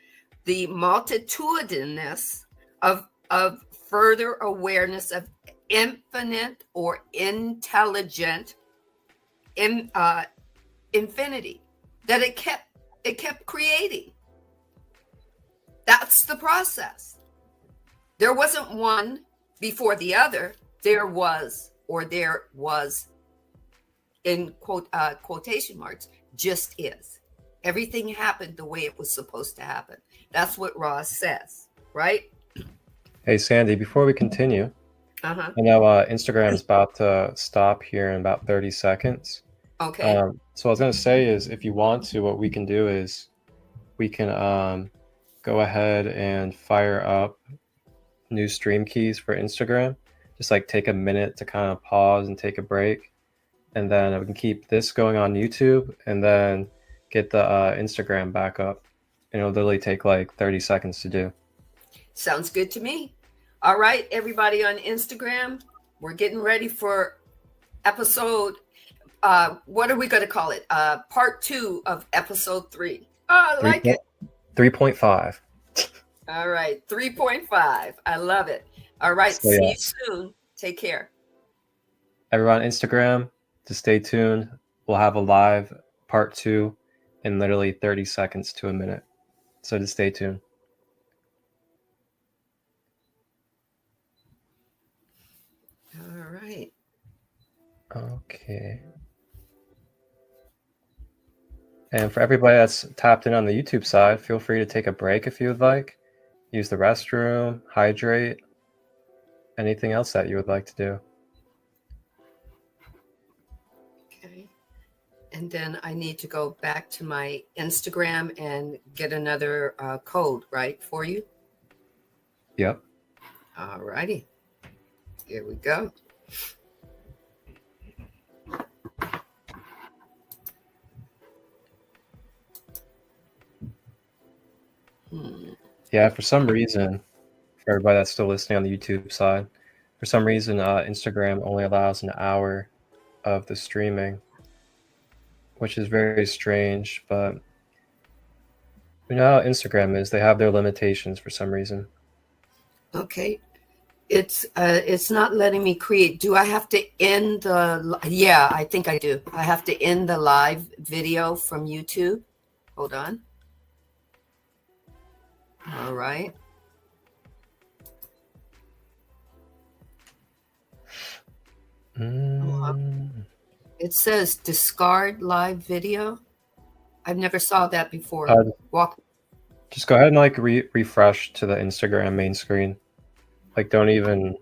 Speaker 2: the multitudinous of further awareness of infinite or intelligent infinity that it kept creating. That's the process. There wasn't one before the other. There was in quotation marks, just is. Everything happened the way it was supposed to happen. That's what Ross says, right?
Speaker 1: Hey, Sandee, before we continue, I know Instagram is about to stop here in about 30 seconds.
Speaker 2: Okay.
Speaker 1: So I was going to say is, if you want to, what we can do is we can go ahead and fire up new stream keys for Instagram. Just like take a minute to kind of pause and take a break. And then we can keep this going on YouTube and then get the Instagram back up. And it'll literally take like 30 seconds to do.
Speaker 2: Sounds good to me. All right, everybody on Instagram, we're getting ready for episode, what are we going to call it? Part 2 of episode 3. Oh, I like it.
Speaker 1: 3.5.
Speaker 2: All right, 3.5. I love it. All right, see you soon. Take care.
Speaker 1: everyone on Instagram, to stay tuned. We'll have a live part 2 in literally 30 seconds to a minute. So just stay tuned.
Speaker 2: All right.
Speaker 1: Okay. And for everybody that's tapped in on the YouTube side, feel free to take a break if you would like. Use the restroom, hydrate, anything else that you would like to do.
Speaker 2: Okay. And then I need to go back to my Instagram and get another code, right, for you?
Speaker 1: Yep.
Speaker 2: All righty. Here we go.
Speaker 1: Yeah, for some reason, for everybody that's still listening on the YouTube side, for some reason, Instagram only allows an hour of the streaming, which is very strange, but you know how Instagram is. They have their limitations for some reason.
Speaker 2: Okay. It's not letting me create. Do I have to end the? Yeah, I think I do. I have to end the live video from YouTube. Hold on. All right. It says discard live video. I've never saw that before.
Speaker 1: Just go ahead and like refresh to the Instagram main screen. Like, don't even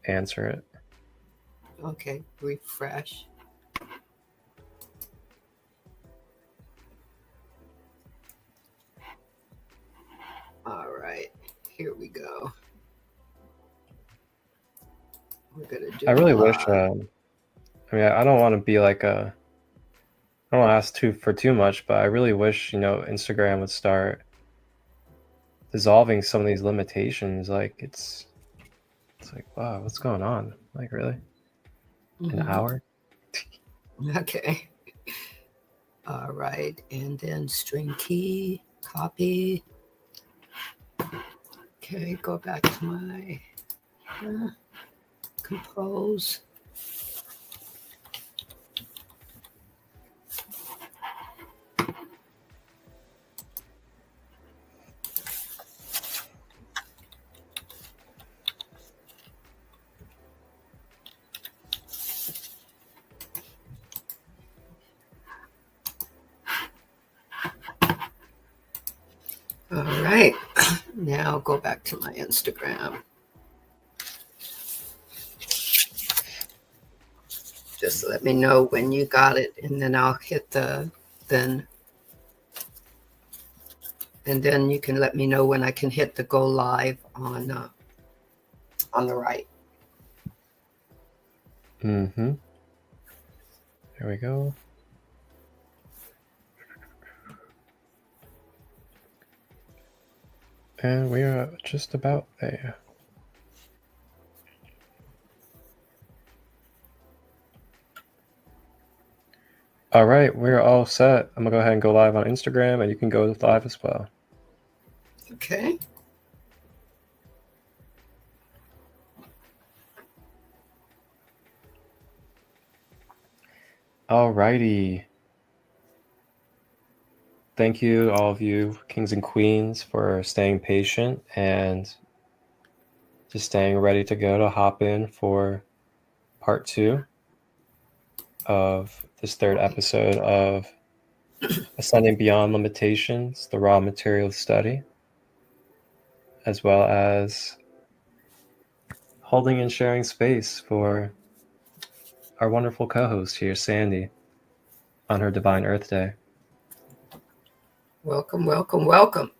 Speaker 1: answer it.
Speaker 2: Okay, refresh. All right, here we go. We're gonna do.
Speaker 1: I really wish. I mean, I don't want to be like a. I don't want to ask for too much, but I really wish, you know, Instagram would start dissolving some of these limitations. Like it's like, wow, what's going on? Like, really? An hour?
Speaker 2: Okay. All right, and then string key, copy. Okay, go back to my compose. All right, now go back to my Instagram. Just let me know when you got it, and then I'll hit the then. And then you can let me know when I can hit the go live on the right.
Speaker 1: Mm-hmm. There we go. And we are just about there. All right, we're all set. I'm gonna go ahead and go live on Instagram, and you can go live as well.
Speaker 2: Okay.
Speaker 1: All righty. Thank you, all of you kings and queens, for staying patient and just staying ready to go to hop in for part 2 of this 3rd episode of Ascending Beyond Limitations, the Raw Materials Study, as well as holding and sharing space for our wonderful co-host here, Sandee, on her Divine Earth Day.
Speaker 2: Welcome, welcome, welcome.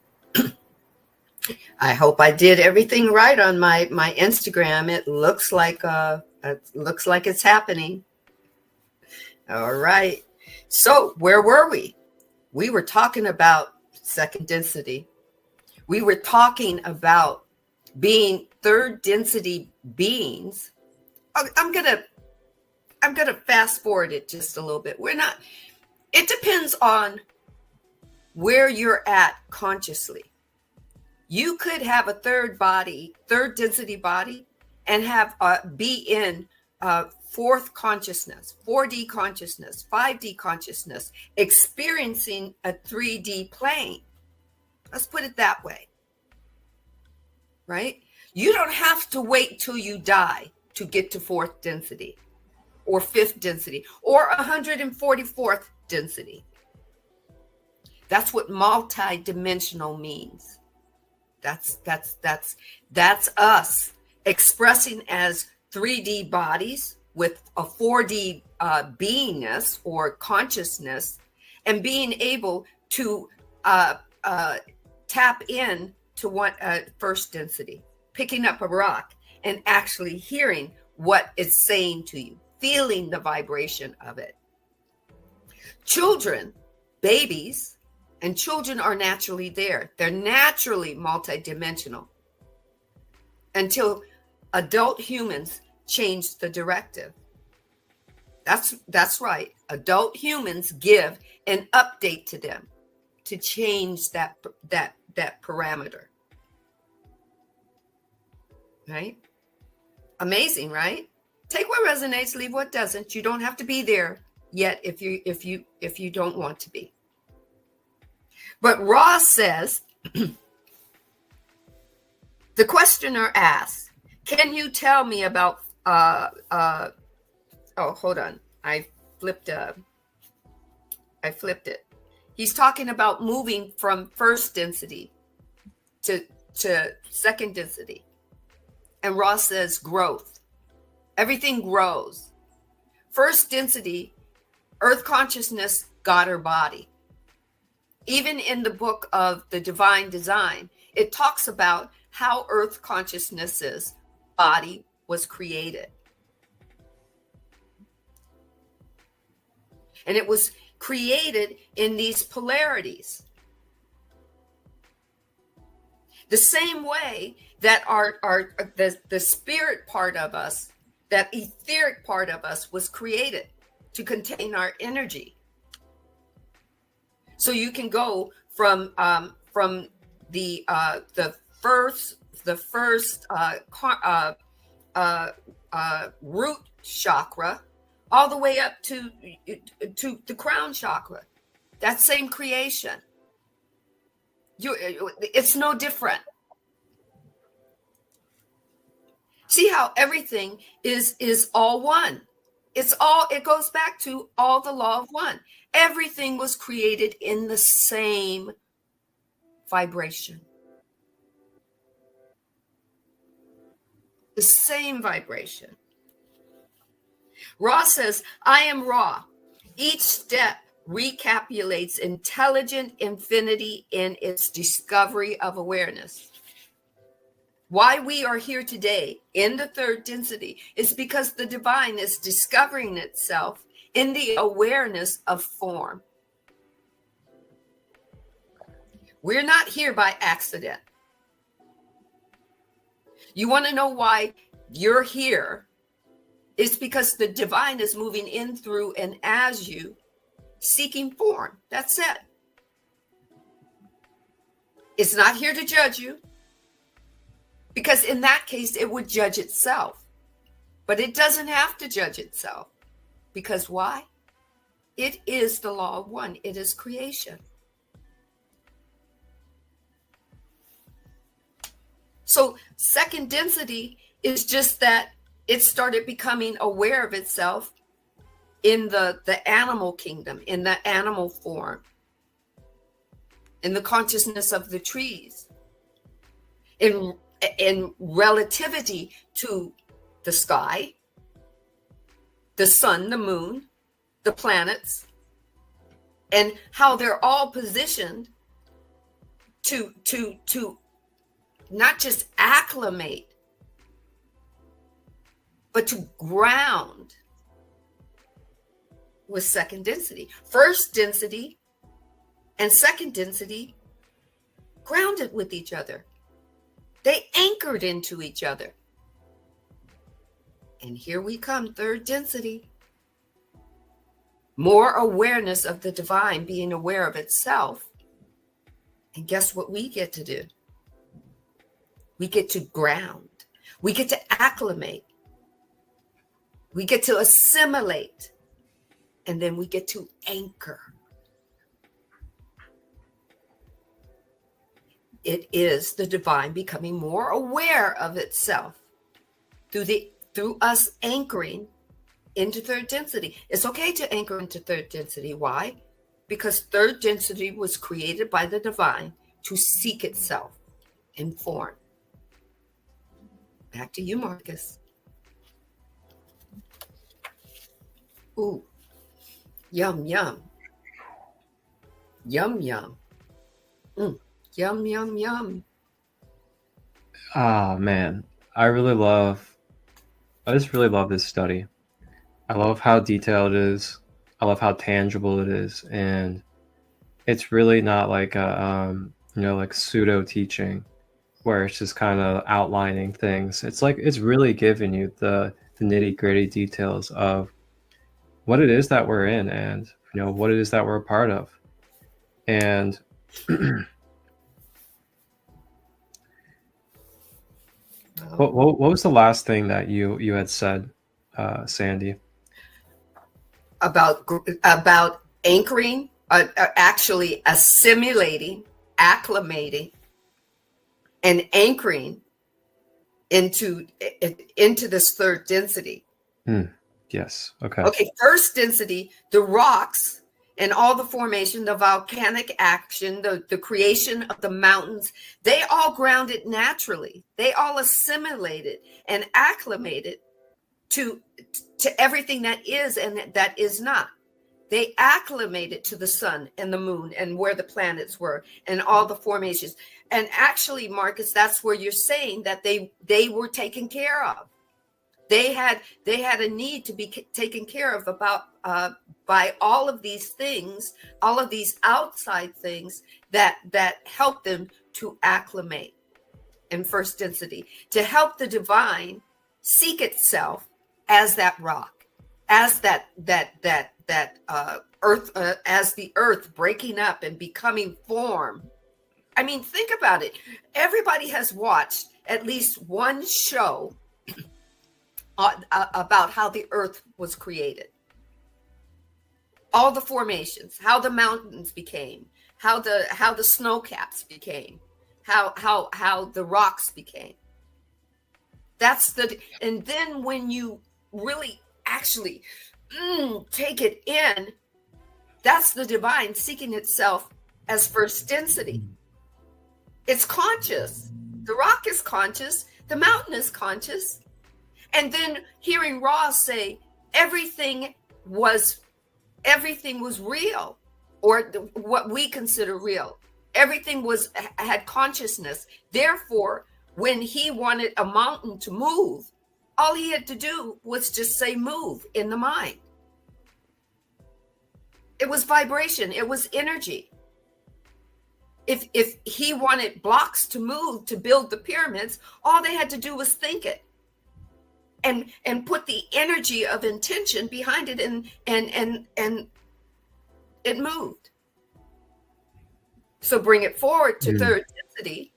Speaker 2: I hope I did everything right on my Instagram. It looks like it's happening. All right. So where were we? We were talking about second density. We were talking about being third density beings. I'm gonna fast forward it just a little bit. It depends on where you're at consciously. You could have a third density body, and have be in fourth consciousness, 4D consciousness, 5D consciousness, experiencing a 3D plane. Let's put it that way, right? You don't have to wait till you die to get to fourth density or fifth density or 144th density. That's what multidimensional means. That's us expressing as 3D bodies with a 4D beingness or consciousness, and being able to tap in to one first density, picking up a rock and actually hearing what it's saying to you, feeling the vibration of it. Children, babies, and children are naturally there. They're naturally multidimensional until adult humans change the directive. That's right. Adult humans give an update to them to change that parameter. Right? Amazing, right? Take what resonates, leave what doesn't. You don't have to be there yet if you don't want to be. But Ross says, the questioner asks, can you tell me about oh, hold on. I flipped it. He's talking about moving from first density to second density. And Ross says growth. Everything grows. First density, earth consciousness got her body. Even in the book of the Divine Design, it talks about how earth consciousness's body was created. And it was created in these polarities. The same way that the spirit part of us, that etheric part of us, was created to contain our energy. So you can go from the first root chakra all the way up to the crown chakra. That same creation. It's no different. See how everything is all one. It goes back to all the law of one. Everything was created in the same vibration. The same vibration. Ra says, I am Ra. Each step recapitulates intelligent infinity in its discovery of awareness. Why we are here today in the third density is because the divine is discovering itself in the awareness of form. We're not here by accident. You want to know why you're here? It's because the divine is moving in, through, and as you, seeking form. That's it. It's not here to judge you, because in that case, it would judge itself. But it doesn't have to judge itself. Because why? It is the law of one. It is creation. So second density is just that it started becoming aware of itself in the animal kingdom, in the animal form, in the consciousness of the trees, in relativity to the sky, the sun, the moon, the planets, and how they're all positioned to not just acclimate, but to ground with second density. First density and second density grounded with each other. They anchored into each other. And here we come, third density. More awareness of the divine, being aware of itself. And guess what we get to do? We get to ground. We get to acclimate. We get to assimilate, and then we get to anchor. It is the divine becoming more aware of itself through us anchoring into third density. It's okay to anchor into third density. Why? Because third density was created by the divine to seek itself in form. Back to you, Marcus. Ooh, yum, yum. Yum, yum. Yum, yum, yum.
Speaker 1: Ah, man. I just really love this study. I love how detailed it is. I love how tangible it is. And it's really not like a, like pseudo teaching where it's just kind of outlining things. It's like, it's really giving you the nitty gritty details of what it is that we're in and, what it is that we're a part of. And what was the last thing that you had said, Sandee?
Speaker 2: About anchoring, actually assimilating, acclimating, and anchoring into this third density.
Speaker 1: Yes. Okay.
Speaker 2: Okay. First density, the rocks and all the formation, the volcanic action, the creation of the mountains, they all grounded naturally. They all assimilated and acclimated to everything that is and that is not. They acclimated to the sun and the moon and where the planets were and all the formations. And actually, Marcus, that's where you're saying that they were taken care of. They had a need to be taken care of by all of these things, all of these outside things that help them to acclimate in first density, to help the divine seek itself as that rock, as that earth, as the earth breaking up and becoming form. I mean, think about it. Everybody has watched at least one show about how the earth was created. All the formations, how the mountains became, how the snow caps became, how the rocks became. And then when you really actually take it in, that's the divine seeking itself as first density. It's conscious. The rock is conscious. The mountain is conscious. And then hearing Ross say everything was real, or what we consider real. Everything had consciousness. Therefore, when he wanted a mountain to move, all he had to do was just say move in the mind. It was vibration. It was energy. If he wanted blocks to move to build the pyramids, all they had to do was think it. And put the energy of intention behind it, and it moved. So bring it forward to third density.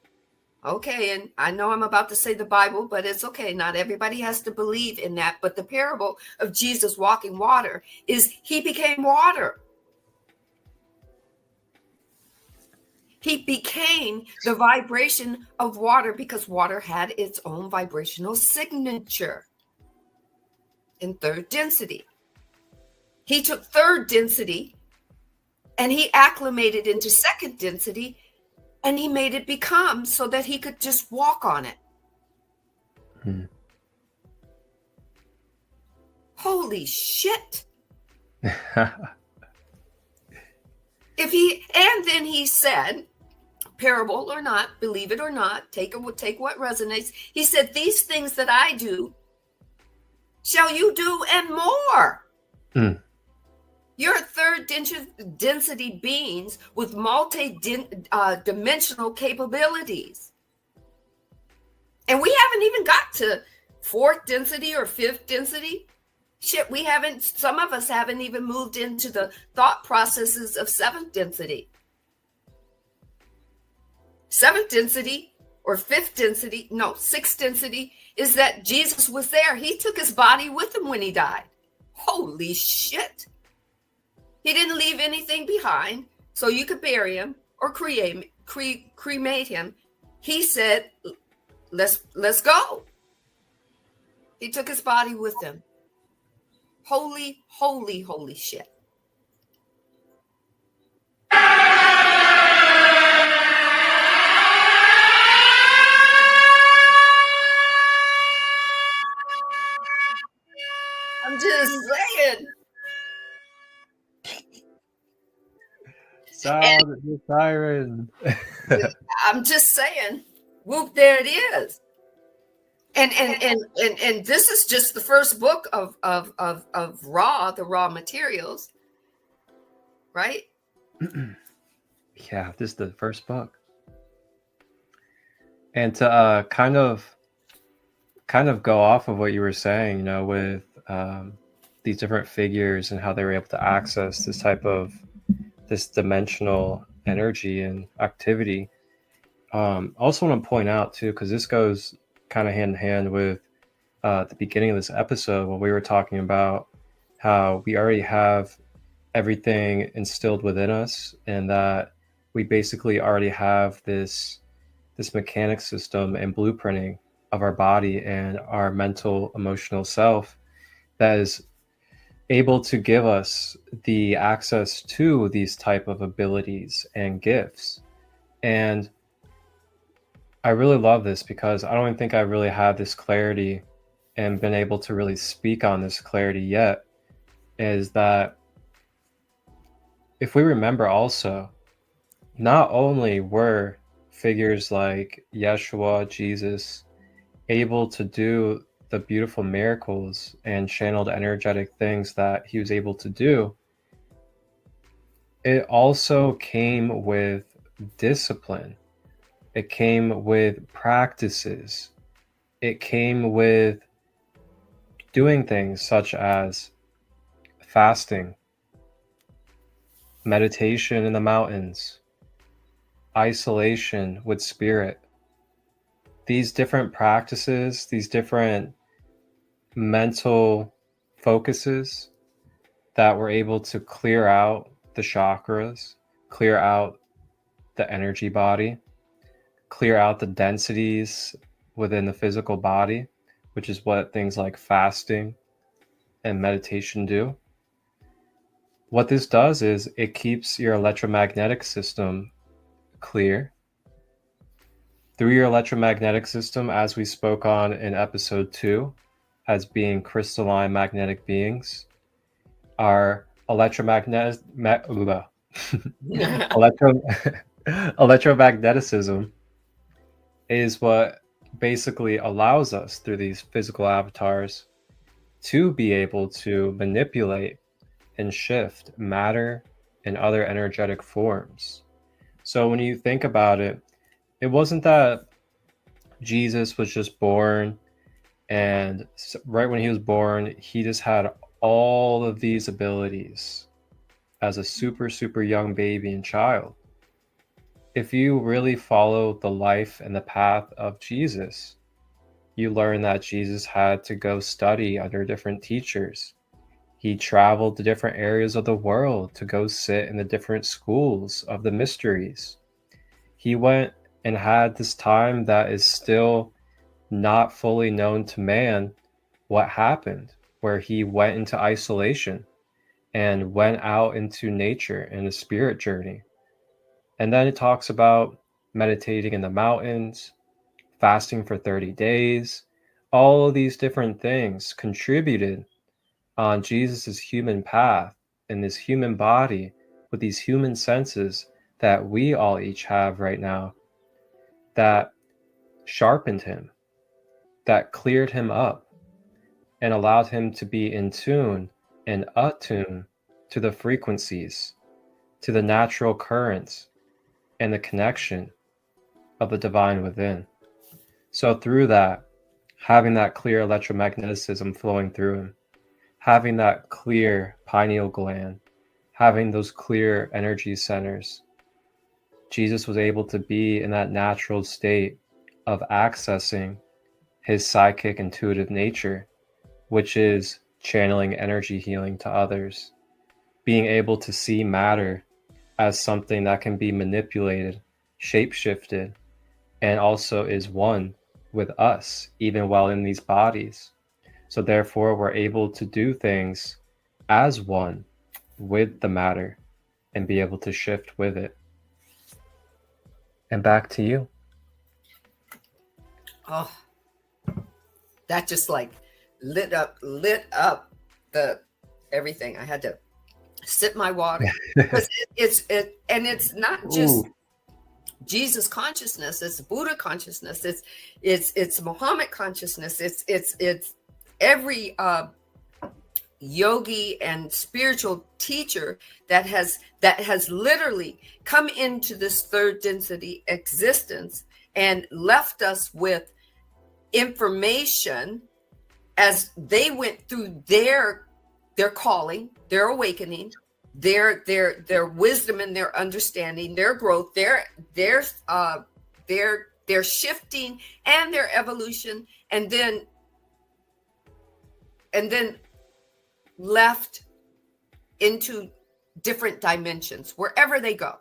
Speaker 2: Okay, and I know I'm about to say the Bible, but it's okay. Not everybody has to believe in that. But the parable of Jesus walking water is he became water. He became the vibration of water because water had its own vibrational signature in third density. He took third density and he acclimated into second density, and he made it become so that he could just walk on it. Holy shit. And then he said, parable or not, believe it or not, take what resonates. He said, these things that I do shall you do and more. You're third density beings with multi-dimensional capabilities. And we haven't even got to fourth density or fifth density. Shit, some of us haven't even moved into the thought processes of seventh density. Seventh density or fifth density, no, sixth density, is that Jesus was there. He took his body with him when he died. Holy shit. He didn't leave anything behind so you could bury him or cremate him. He said, let's go. He took his body with him. Holy, holy, holy shit. I'm just saying.
Speaker 1: Sound the siren.
Speaker 2: I'm just saying. Whoop, there it is. And this is just the first book of the raw materials, right?
Speaker 1: Yeah, this is the first book. And to kind of go off of what you were saying, with these different figures and how they were able to access this dimensional energy and activity. Also want to point out too, because this goes kind of hand in hand with the beginning of this episode when we were talking about how we already have everything instilled within us, and that we basically already have this mechanic system and blueprinting of our body and our mental, emotional self that is able to give us the access to these type of abilities and gifts. And I really love this because I don't even think I really had this clarity and been able to really speak on this clarity yet, is that if we remember also, not only were figures like Yeshua, Jesus, able to do the beautiful miracles and channeled energetic things that he was able to do, it also came with discipline. It came with practices. It came with doing things such as fasting, meditation in the mountains, isolation with spirit. These different practices, these different mental focuses that were able to clear out the chakras, clear out the energy body, clear out the densities within the physical body, which is what things like fasting and meditation do. What this does is it keeps your electromagnetic system clear. Through your electromagnetic system, as we spoke on in episode 2, as being crystalline magnetic beings, our electromagnetism is what basically allows us through these physical avatars to be able to manipulate and shift matter and other energetic forms. So when you think about it, it wasn't that Jesus was just born and right when he was born, he just had all of these abilities as a super young baby and child. If you really follow the life and the path of Jesus, you learn that Jesus had to go study under different teachers. He traveled to different areas of the world to go sit in the different schools of the mysteries. He went and had this time that is still not fully known to man what happened, where he went into isolation and went out into nature in a spirit journey. And then it talks about meditating in the mountains, fasting for 30 days. All of these different things contributed on Jesus's human path in this human body with these human senses that we all each have right now, that sharpened him, that cleared him up, and allowed him to be in tune and attuned to the frequencies, to the natural currents, and the connection of the divine within. So through that, having that clear electromagnetism flowing through him, having that clear pineal gland, having those clear energy centers, Jesus was able to be in that natural state of accessing his psychic intuitive nature, which is channeling energy healing to others, being able to see matter as something that can be manipulated, shape-shifted, and also is one with us, even while in these bodies. So therefore, we're able to do things as one with the matter and be able to shift with it. And back to you.
Speaker 2: Oh, that just like lit up the everything. I had to sip my water because it's not just Jesus consciousness, it's Buddha consciousness, it's Muhammad consciousness, it's every yogi and spiritual teacher that has literally come into this third density existence and left us with information as they went through their calling, their awakening, their wisdom and their understanding, their growth, their shifting and their evolution, and then left into different dimensions wherever they go.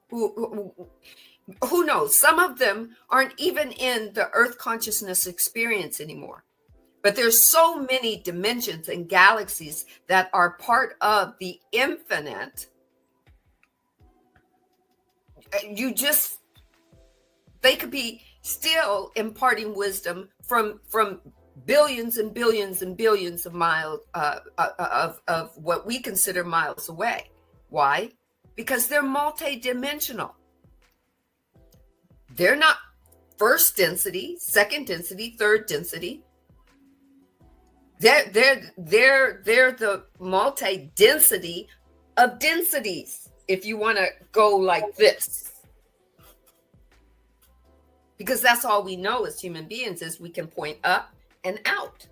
Speaker 2: Who knows? Some of them aren't even in the earth consciousness experience anymore. But there's so many dimensions and galaxies that are part of the infinite. They could be still imparting wisdom from billions and billions and billions of miles of what we consider miles away. Why? Because they're multidimensional. They're not first density, second density, third density. They're the multi-density of densities, if you want to go like this. Because that's all we know as human beings is we can point up and out.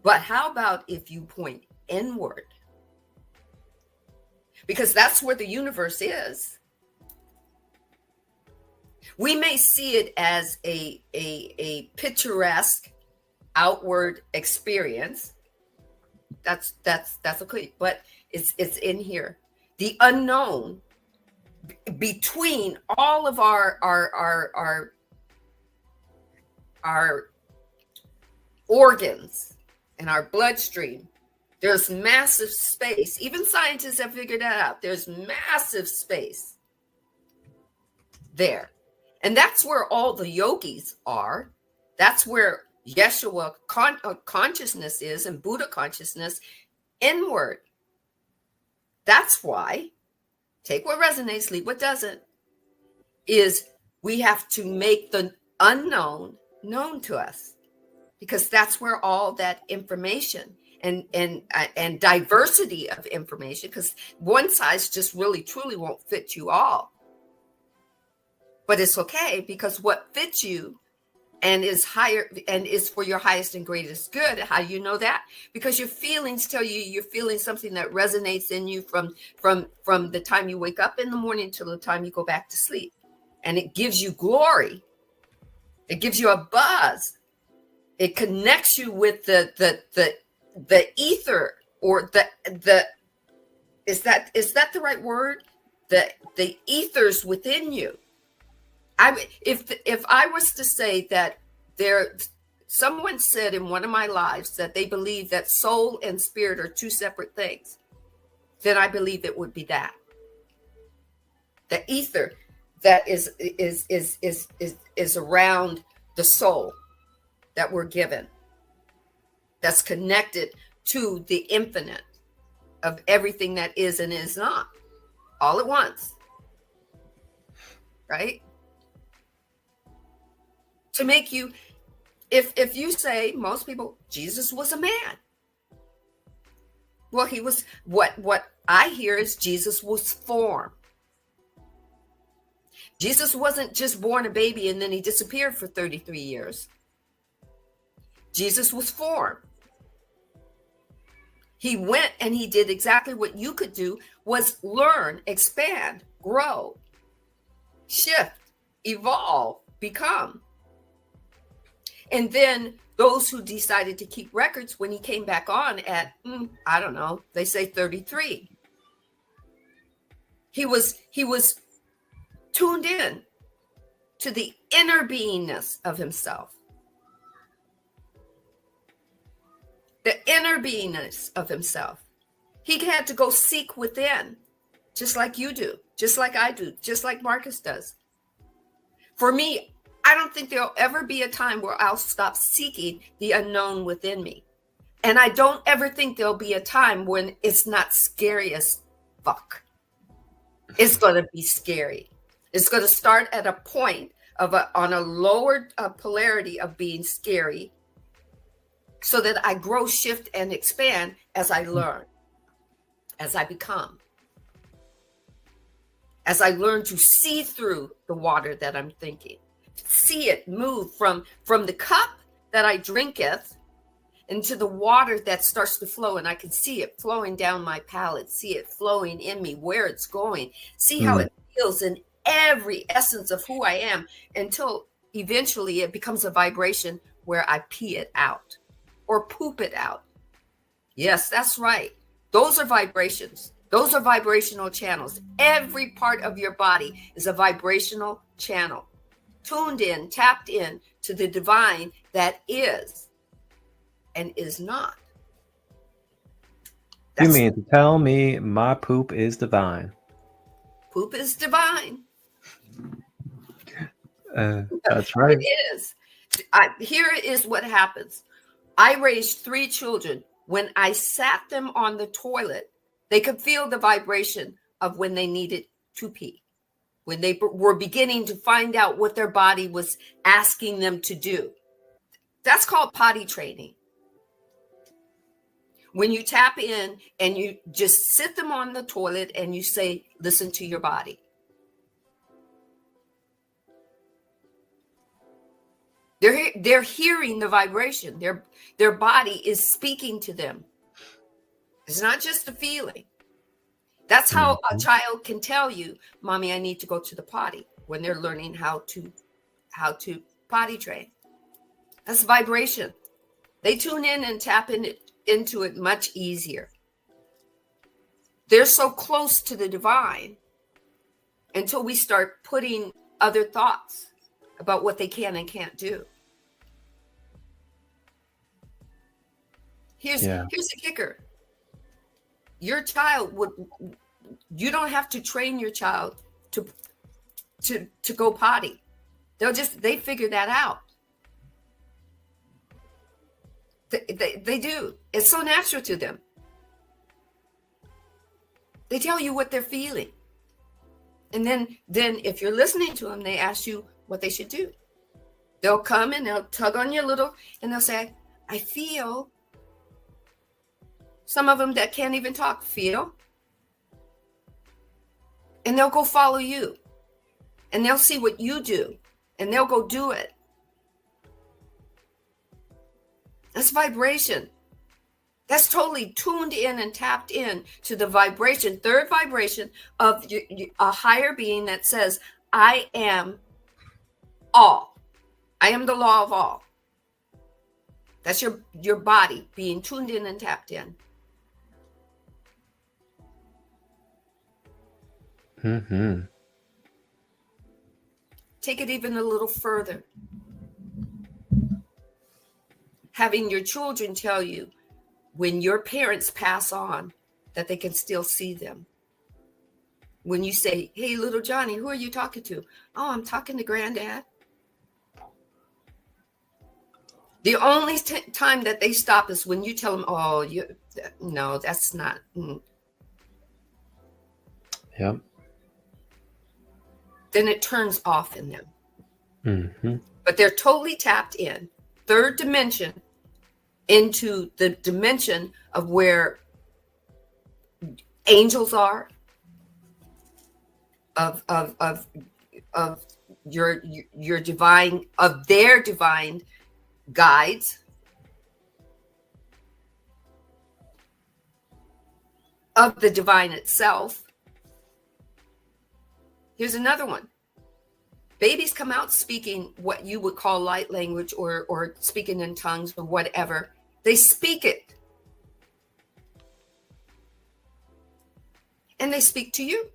Speaker 2: But how about if you point inward? Because that's where the universe is. We may see it as a picturesque outward experience. That's okay, but it's in here. The unknown between all of our organs and our bloodstream. There's massive space. Even scientists have figured that out. There's massive space there. And that's where all the yogis are. That's where Yeshua consciousness is, and Buddha consciousness inward. That's why, take what resonates, leave what doesn't, is we have to make the unknown known to us, because that's where all that information and diversity of information, because one size just really truly won't fit you all. But it's okay, because what fits you and is higher and is for your highest and greatest good. How do you know that? Because your feelings tell you you're feeling something that resonates in you from the time you wake up in the morning till the time you go back to sleep. And it gives you glory. It gives you a buzz. It connects you with the ether, or the is that the right word? The ethers within you. If I was to say that someone said in one of my lives that they believe that soul and spirit are two separate things, then I believe it would be that. The ether that is around the soul that we're given, that's connected to the infinite of everything that is and is not, all at once, right? To make you, if you say, most people, Jesus was a man. Well, he was, what I hear is Jesus was form. Jesus wasn't just born a baby and then he disappeared for 33 years. Jesus was form. He went and he did exactly what you could do, was learn, expand, grow, shift, evolve, become. And then those who decided to keep records, when he came back on at, I don't know, they say 33. He was tuned in to the inner beingness of himself. The inner beingness of himself. He had to go seek within, just like you do, just like I do, just like Marcus does. For me, I don't think there'll ever be a time where I'll stop seeking the unknown within me. And I don't ever think there'll be a time when it's not scary as fuck. It's going to be scary. It's going to start at a point on a lower polarity of being scary, so that I grow, shift, and expand as I learn, as I become, as I learn to see through the water that I'm thinking, see it move from the cup that I drinketh into the water that starts to flow, and I can see it flowing down my palate, see it flowing in me, where it's going, see how it feels in every essence of who I am, until eventually it becomes a vibration where I pee it out or poop it out. Yes, that's right. Those are vibrations. Those are vibrational channels. Every part of your body is a vibrational channel, tuned in, tapped in to the divine that is and is not.
Speaker 1: You mean to tell me my poop is divine?
Speaker 2: Poop is divine.
Speaker 1: That's right.
Speaker 2: It is. Here is what happens. I raised 3 children. When I sat them on the toilet, they could feel the vibration of when they needed to pee, when they were beginning to find out what their body was asking them to do. That's called potty training. When you tap in and you just sit them on the toilet and you say, listen to your body. They're hearing the vibration. Their body is speaking to them. It's not just a feeling. That's how a child can tell you, Mommy, I need to go to the potty, when they're learning how to potty train. That's vibration. They tune in and tap into it much easier. They're so close to the divine until we start putting other thoughts about what they can and can't do. Here's the kicker. Your child you don't have to train your child to go potty. They figure that out. They do. It's so natural to them. They tell you what they're feeling. And then if you're listening to them, they ask you what they should do. They'll come and they'll tug on your little, and they'll say, I feel. Some of them that can't even talk feel. And they'll go follow you. And they'll see what you do. And they'll go do it. That's vibration. That's totally tuned in and tapped in to the vibration, third vibration of a higher being that says, I am all. I am the law of all. That's your body being tuned in and tapped in.
Speaker 1: Mm-hmm.
Speaker 2: Take it even a little further. Having your children tell you when your parents pass on that they can still see them. When you say, hey, little Johnny, who are you talking to? Oh, I'm talking to Granddad. The only time that they stop is when you tell them, oh, no, that's not.
Speaker 1: Yep.
Speaker 2: Then it turns off in them.
Speaker 1: Mm-hmm.
Speaker 2: But they're totally tapped in. Third dimension, into the dimension of where angels are, of your divine, of their divine guides, of the divine itself. Here's another one. Babies come out speaking what you would call light language or speaking in tongues or whatever. They speak it. And they speak to you.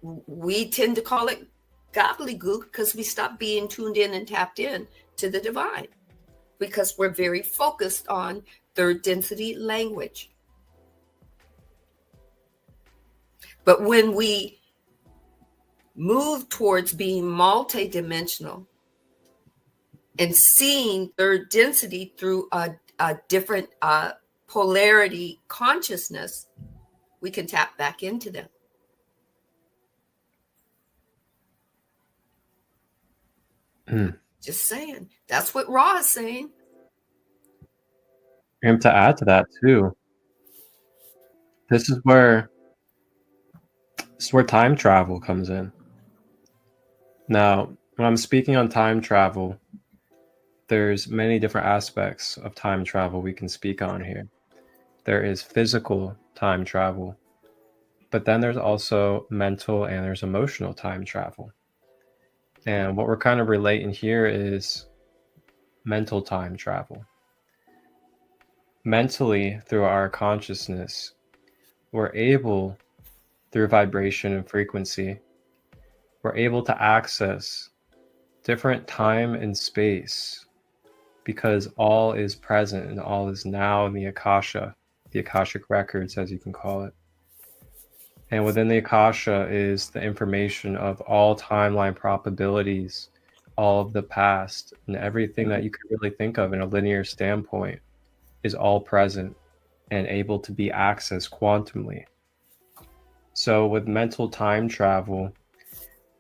Speaker 2: We tend to call it gobbledygook because we stop being tuned in and tapped in to the divine, because we're very focused on third density language. But when we move towards being multidimensional and seeing third density through a different polarity consciousness, we can tap back into them. Just saying. That's what Ra is saying.
Speaker 1: And to add to that too, this is where time travel comes in. Now, when I'm speaking on time travel, there's many different aspects of time travel we can speak on here. There is physical time travel, but then there's also mental and there's emotional time travel. And what we're kind of relating here is mental time travel. Mentally, through our consciousness, we're able, through vibration and frequency, we're able to access different time and space because all is present and all is now in the Akasha, the Akashic records, as you can call it. And within the Akasha is the information of all timeline probabilities, all of the past, and everything that you could really think of in a linear standpoint is all present and able to be accessed quantumly. So with mental time travel,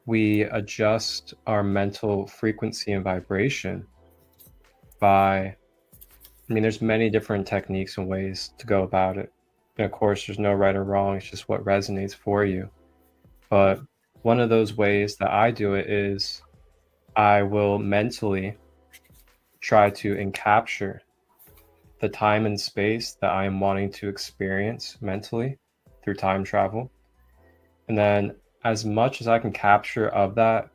Speaker 1: we adjust our mental frequency and vibration by, there's many different techniques and ways to go about it. And of course, there's no right or wrong. It's just what resonates for you. But one of those ways that I do it is I will mentally try to encapture the time and space that I am wanting to experience mentally through time travel. And then as much as I can capture of that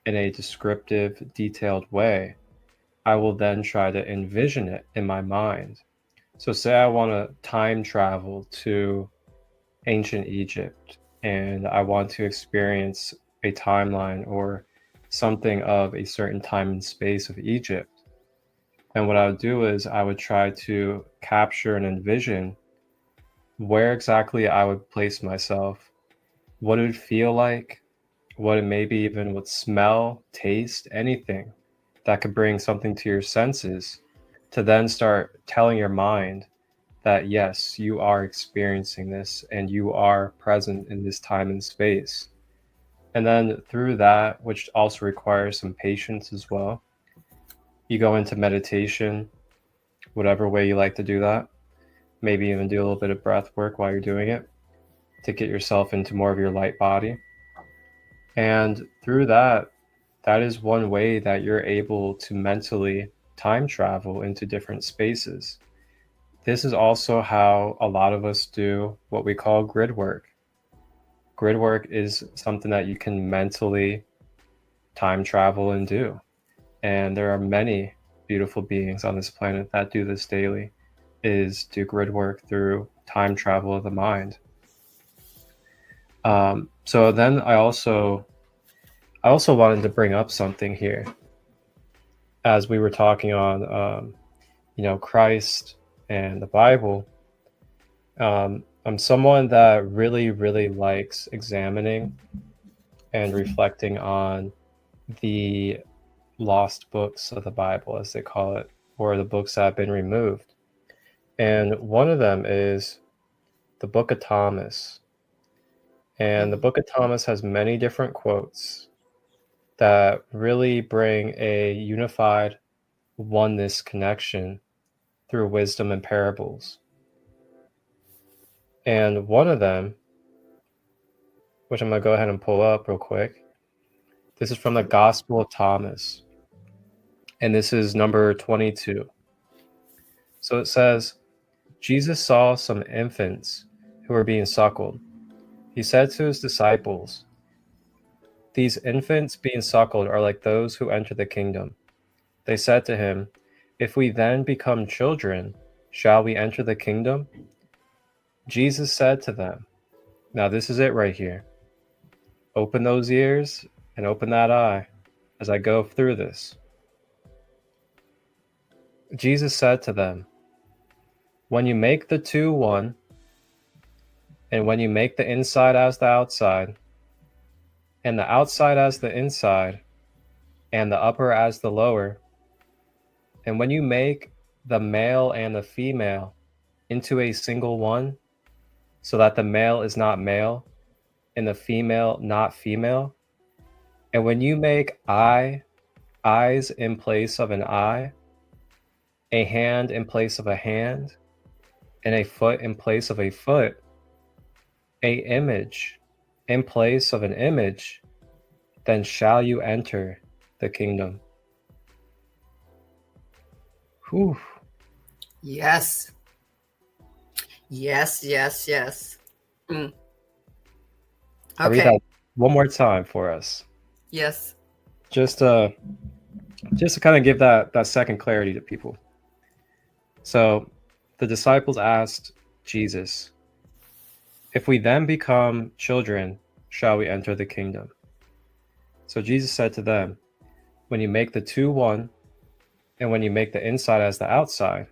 Speaker 1: in a descriptive, detailed way, I will then try to envision it in my mind. So say I want to time travel to ancient Egypt and I want to experience a timeline or something of a certain time and space of Egypt. And what I would do is I would try to capture and envision where exactly I would place myself, what it would feel like, what it maybe even would smell, taste, anything that could bring something to your senses, to then start telling your mind that yes, you are experiencing this and you are present in this time and space. And then through that, which also requires some patience as well, you go into meditation, whatever way you like to do that. Maybe even do a little bit of breath work while you're doing it to get yourself into more of your light body. And through that, that is one way that you're able to mentally time travel into different spaces. This is also how a lot of us do what we call grid work. Grid work is something that you can mentally time travel and do. And there are many beautiful beings on this planet that do this daily, is do grid work through time travel of the mind. So then I also wanted to bring up something here as we were talking on, Christ and the Bible. I'm someone that really, really likes examining and reflecting on the lost books of the Bible, as they call it, or the books that have been removed. And one of them is the Book of Thomas. And the Book of Thomas has many different quotes that really bring a unified oneness connection through wisdom and parables. And one of them, which I'm going to go ahead and pull up real quick, this is from the Gospel of Thomas. And this is number 22. So it says, Jesus saw some infants who were being suckled. He said to his disciples, These infants being suckled are like those who enter the kingdom. They said to him, If we then become children, shall we enter the kingdom? Jesus said to them, now this is it right here. Open those ears and open that eye as I go through this. Jesus said to them, when you make the two one, and when you make the inside as the outside, and the outside as the inside, and the upper as the lower, and when you make the male and the female into a single one, so that the male is not male, and the female not female, and when you make eyes in place of an eye, a hand in place of a hand, and a foot in place of a foot, a image in place of an image, then shall you enter the kingdom. Whew.
Speaker 2: Yes. Yes, yes, yes. Mm.
Speaker 1: I'll read that one more time for us.
Speaker 2: Yes.
Speaker 1: Just to kind of give that second clarity to people. So the disciples asked Jesus, if we then become children, shall we enter the kingdom? So Jesus said to them, when you make the two one, and when you make the inside as the outside,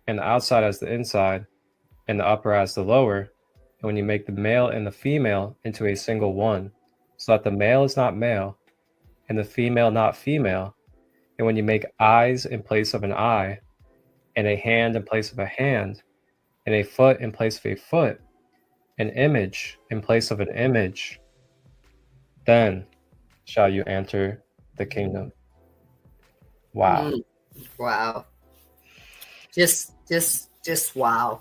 Speaker 1: and the outside as the inside, and the upper as the lower, and when you make the male and the female into a single one, so that the male is not male, and the female not female, and when you make eyes in place of an eye, and a hand in place of a hand, and a foot in place of a foot, an image in place of an image, then shall you enter the kingdom. Wow.
Speaker 2: Wow. Just wow.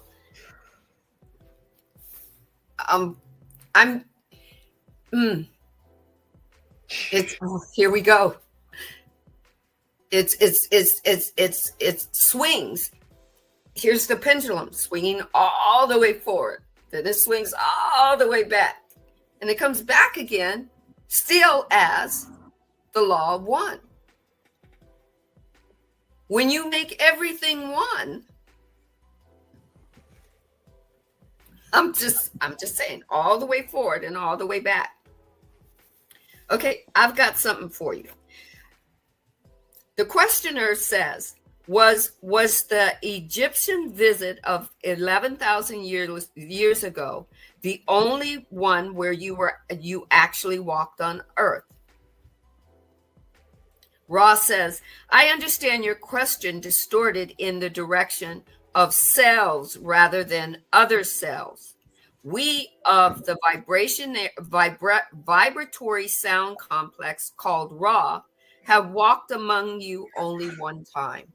Speaker 2: It's here we go. It swings. Here's the pendulum swinging all the way forward. Then it swings all the way back. And it comes back again, still as the law of one. When you make everything one, I'm just saying, all the way forward and all the way back. Okay, I've got something for you. The questioner says, was the Egyptian visit of 11,000 years ago the only one where you actually walked on earth? Ross says, I understand your question distorted in the direction of cells rather than other cells. We of the vibratory sound complex called Ra have walked among you only one time.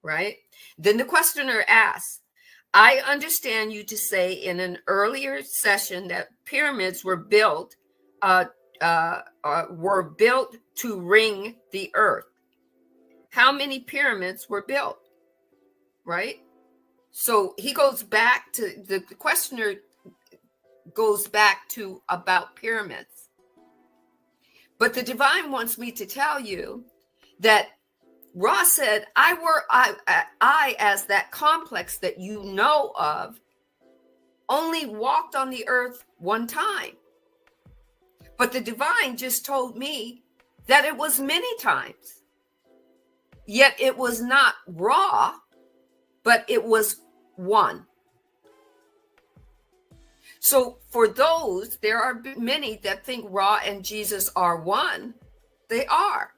Speaker 2: Right? Then the questioner asks, I understand you to say in an earlier session that pyramids were built to ring the earth. How many pyramids were built? Right? So he goes back to the questioner goes back to about pyramids. But the divine wants me to tell you that Ra said, I as that complex that you know of, only walked on the earth one time. But the divine just told me that it was many times. Yet it was not Ra, but it was one. So for those, there are many that think Ra and Jesus are one. They are.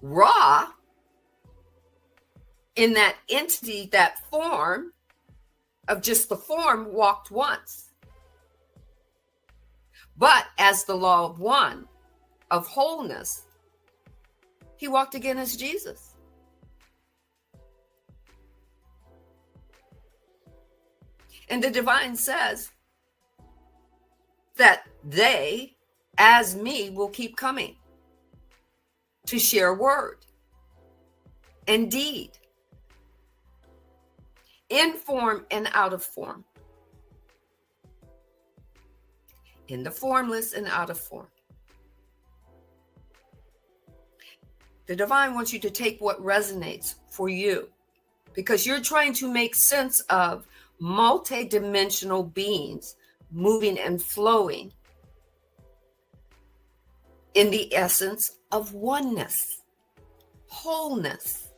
Speaker 2: Ra, in that entity, that form of just the form, walked once. But as the law of one, of wholeness, he walked again as Jesus. And the divine says that they, as me, will keep coming to share word and deed, in form and out of form. in the formless and out of form. The divine wants you to take what resonates for you, because you're trying to make sense of multidimensional beings moving and flowing in the essence of oneness, wholeness,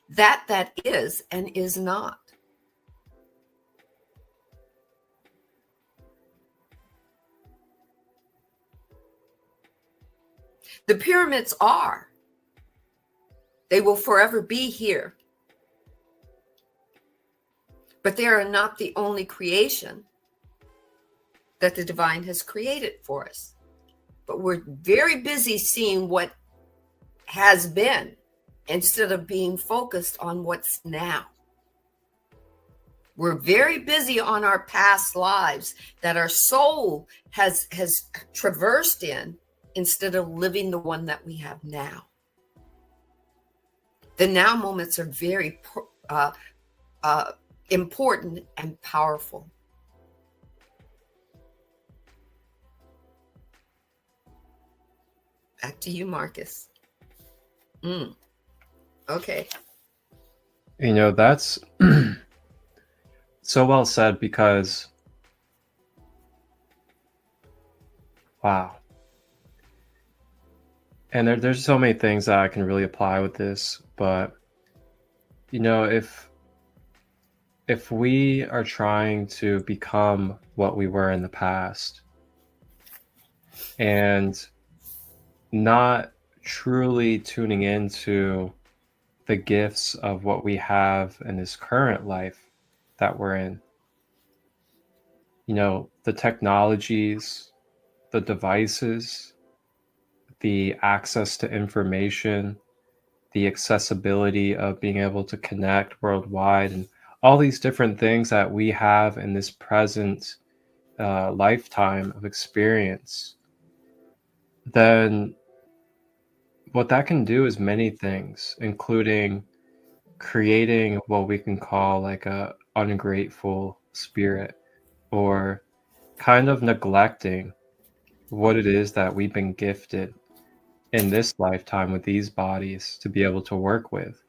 Speaker 2: that is and is not. The pyramids are. They will forever be here. But they are not the only creation that the divine has created for us. But we're very busy seeing what has been instead of being focused on what's now. We're very busy on our past lives that our soul has traversed in, instead of living the one that we have now. The now moments are very important and powerful. Back to you, Marcus. Okay.
Speaker 1: You know, that's so well said, because wow. And there's so many things that I can really apply with this, but you know, if we are trying to become what we were in the past and not truly tuning into the gifts of what we have in this current life that we're in, you know, the technologies, the devices, the access to information, the accessibility of being able to connect worldwide, and all these different things that we have in this present lifetime of experience, then what that can do is many things, including creating what we can call like a ungrateful spirit, or kind of neglecting what it is that we've been gifted in this lifetime with these bodies to be able to work with,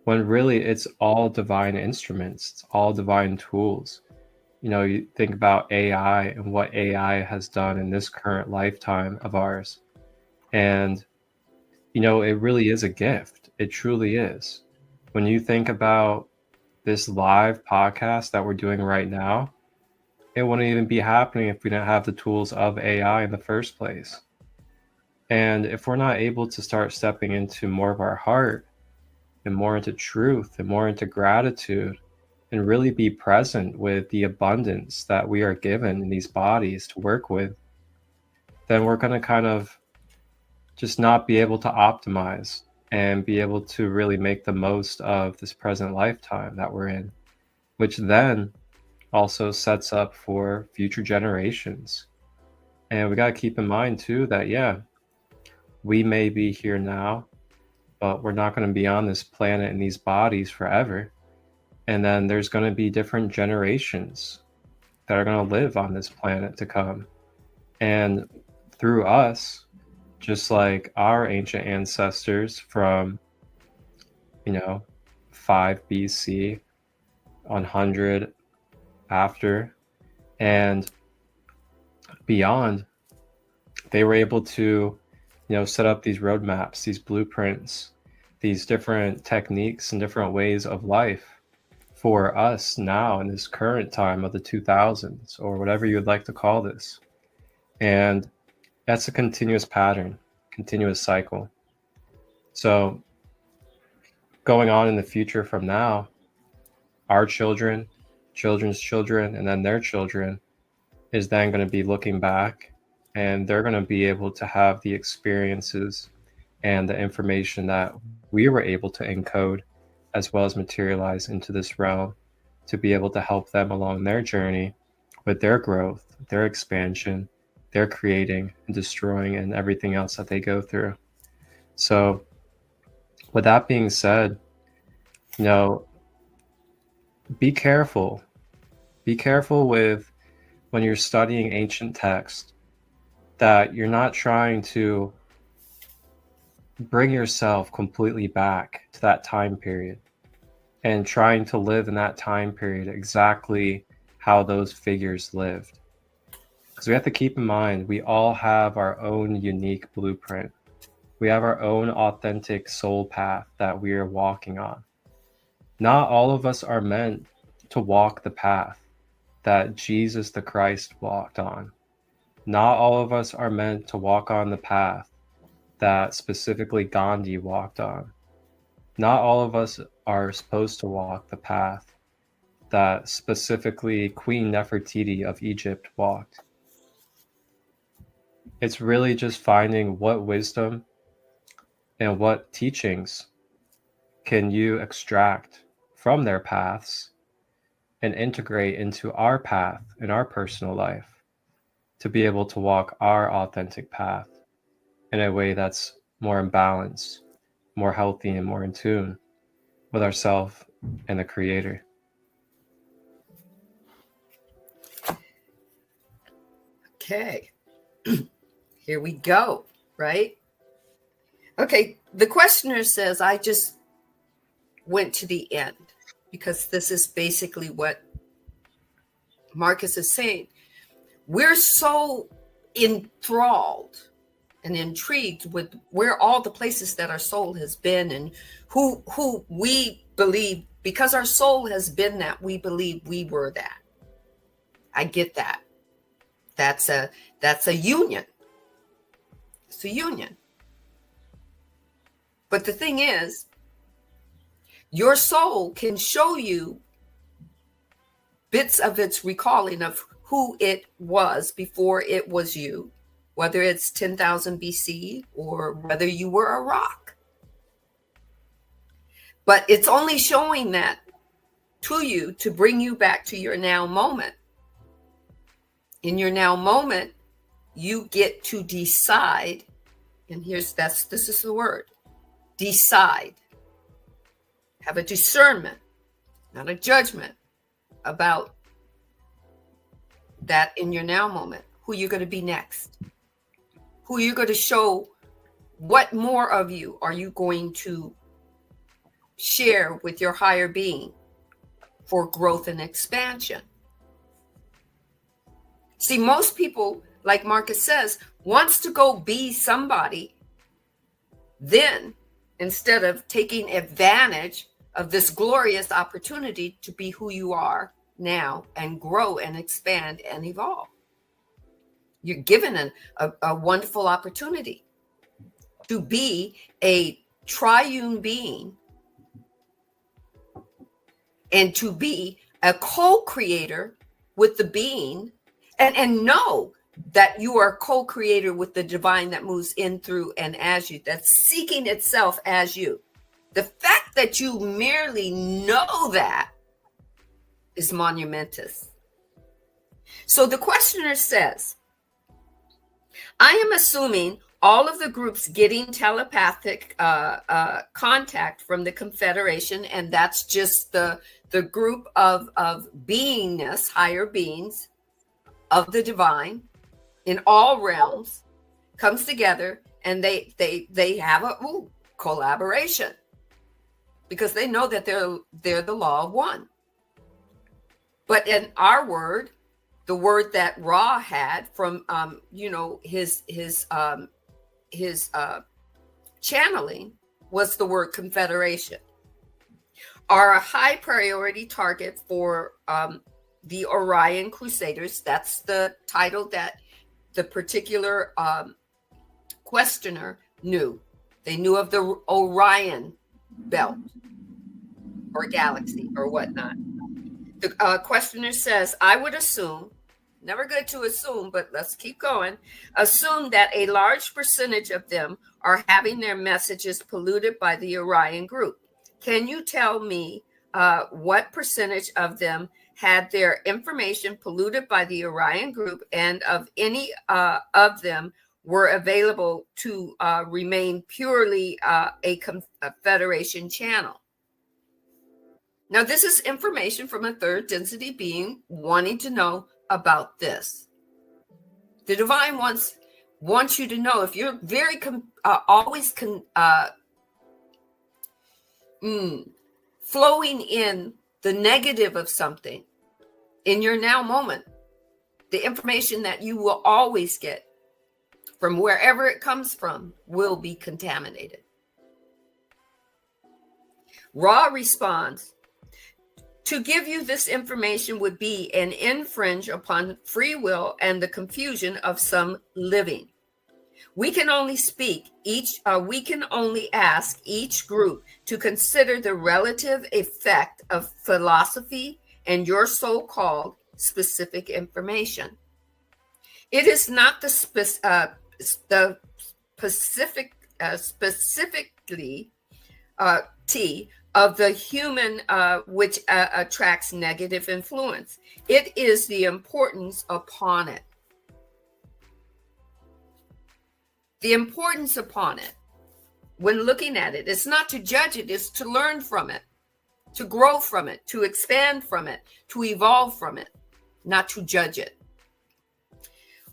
Speaker 1: when really it's all divine instruments, it's all divine tools. You know, you think about AI and what AI has done in this current lifetime of ours, and you know, it really is a gift. It truly is. When you think about this live podcast that we're doing right now, it wouldn't even be happening if we didn't have the tools of AI in the first place. And if we're not able to start stepping into more of our heart and more into truth and more into gratitude, and really be present with the abundance that we are given in these bodies to work with, then we're going to kind of just not be able to optimize and be able to really make the most of this present lifetime that we're in, which then also sets up for future generations. And we got to keep in mind too that, yeah, we may be here now, but we're not going to be on this planet in these bodies forever. And then there's going to be different generations that are going to live on this planet to come. And through us, just like our ancient ancestors from, 5 BC, 100 after, and beyond, they were able to, set up these roadmaps, these blueprints, these different techniques and different ways of life for us now in this current time of the 2000s, or whatever you would like to call this. And that's a continuous pattern, continuous cycle. So going on in the future from now, our children, children's children, and then their children is then going to be looking back, and they're going to be able to have the experiences and the information that we were able to encode as well as materialize into this realm to be able to help them along their journey with their growth, their expansion, their creating and destroying, and everything else that they go through. So with that being said, be careful. Be careful with when you're studying ancient text, that you're not trying to bring yourself completely back to that time period and trying to live in that time period exactly how those figures lived. Because we have to keep in mind, we all have our own unique blueprint. We have our own authentic soul path that we are walking on. Not all of us are meant to walk the path that Jesus the Christ walked on. Not all of us are meant to walk on the path that specifically Gandhi walked on. Not all of us are supposed to walk the path that specifically Queen Nefertiti of Egypt walked. It's really just finding what wisdom and what teachings can you extract from their paths and integrate into our path in our personal life to be able to walk our authentic path in a way that's more in balance, more healthy, and more in tune with ourselves and the Creator.
Speaker 2: Okay. Here we go, right? Okay, the questioner says, I just went to the end because this is basically what Marcus is saying. We're so enthralled and intrigued with where all the places that our soul has been and who we believe, because our soul has been that, we believe we were that. I get that. That's a union. It's a union. But the thing is, your soul can show you bits of its recalling of who it was before it was you, whether it's 10,000 BC or whether you were a rock. But it's only showing that to you to bring you back to your now moment. In your now moment, you get to decide, and this is the word, decide. Have a discernment, not a judgment about that in your now moment, who you're going to be next, who you're going to show, what more of you are you going to share with your higher being for growth and expansion. See, most people, like Marcus says, wants to go be somebody, then instead of taking advantage of this glorious opportunity to be who you are now and grow and expand and evolve. You're given a wonderful opportunity to be a triune being and to be a co-creator with the being, and know that you are a co-creator with the divine that moves in, through, and as you, that's seeking itself as you. The fact that you merely know that is monumentous. So the questioner says, I am assuming all of the groups getting telepathic contact from the Confederation, and that's just the group of beingness, higher beings of the divine in all realms, comes together, and they have a collaboration because they know that they're the law of one. But in our word, the word that Ra had from his channeling was the word confederation. Are a high priority target for the Orion Crusaders. That's the title that the particular questioner knew. They knew of the Orion belt or galaxy or whatnot. The questioner says, I would assume, never good to assume, but let's keep going, assume that a large percentage of them are having their messages polluted by the Orion group. Can you tell me what percentage of them had their information polluted by the Orion group, and of any of them were available to remain purely a Confederation channel? Now, this is information from a third density being wanting to know about this. The divine wants you to know, if you're very always flowing in the negative of something in your now moment, the information that you will always get from wherever it comes from will be contaminated. Ra responds, to give you this information would be an infringe upon free will and the confusion of some living. We can only we can only ask each group to consider the relative effect of philosophy and your so-called specific information. It is not specifically of the human which attracts negative influence. It is the importance upon it. The importance upon it, when looking at it, it's not to judge it, it's to learn from it, to grow from it, to expand from it, to evolve from it, not to judge it.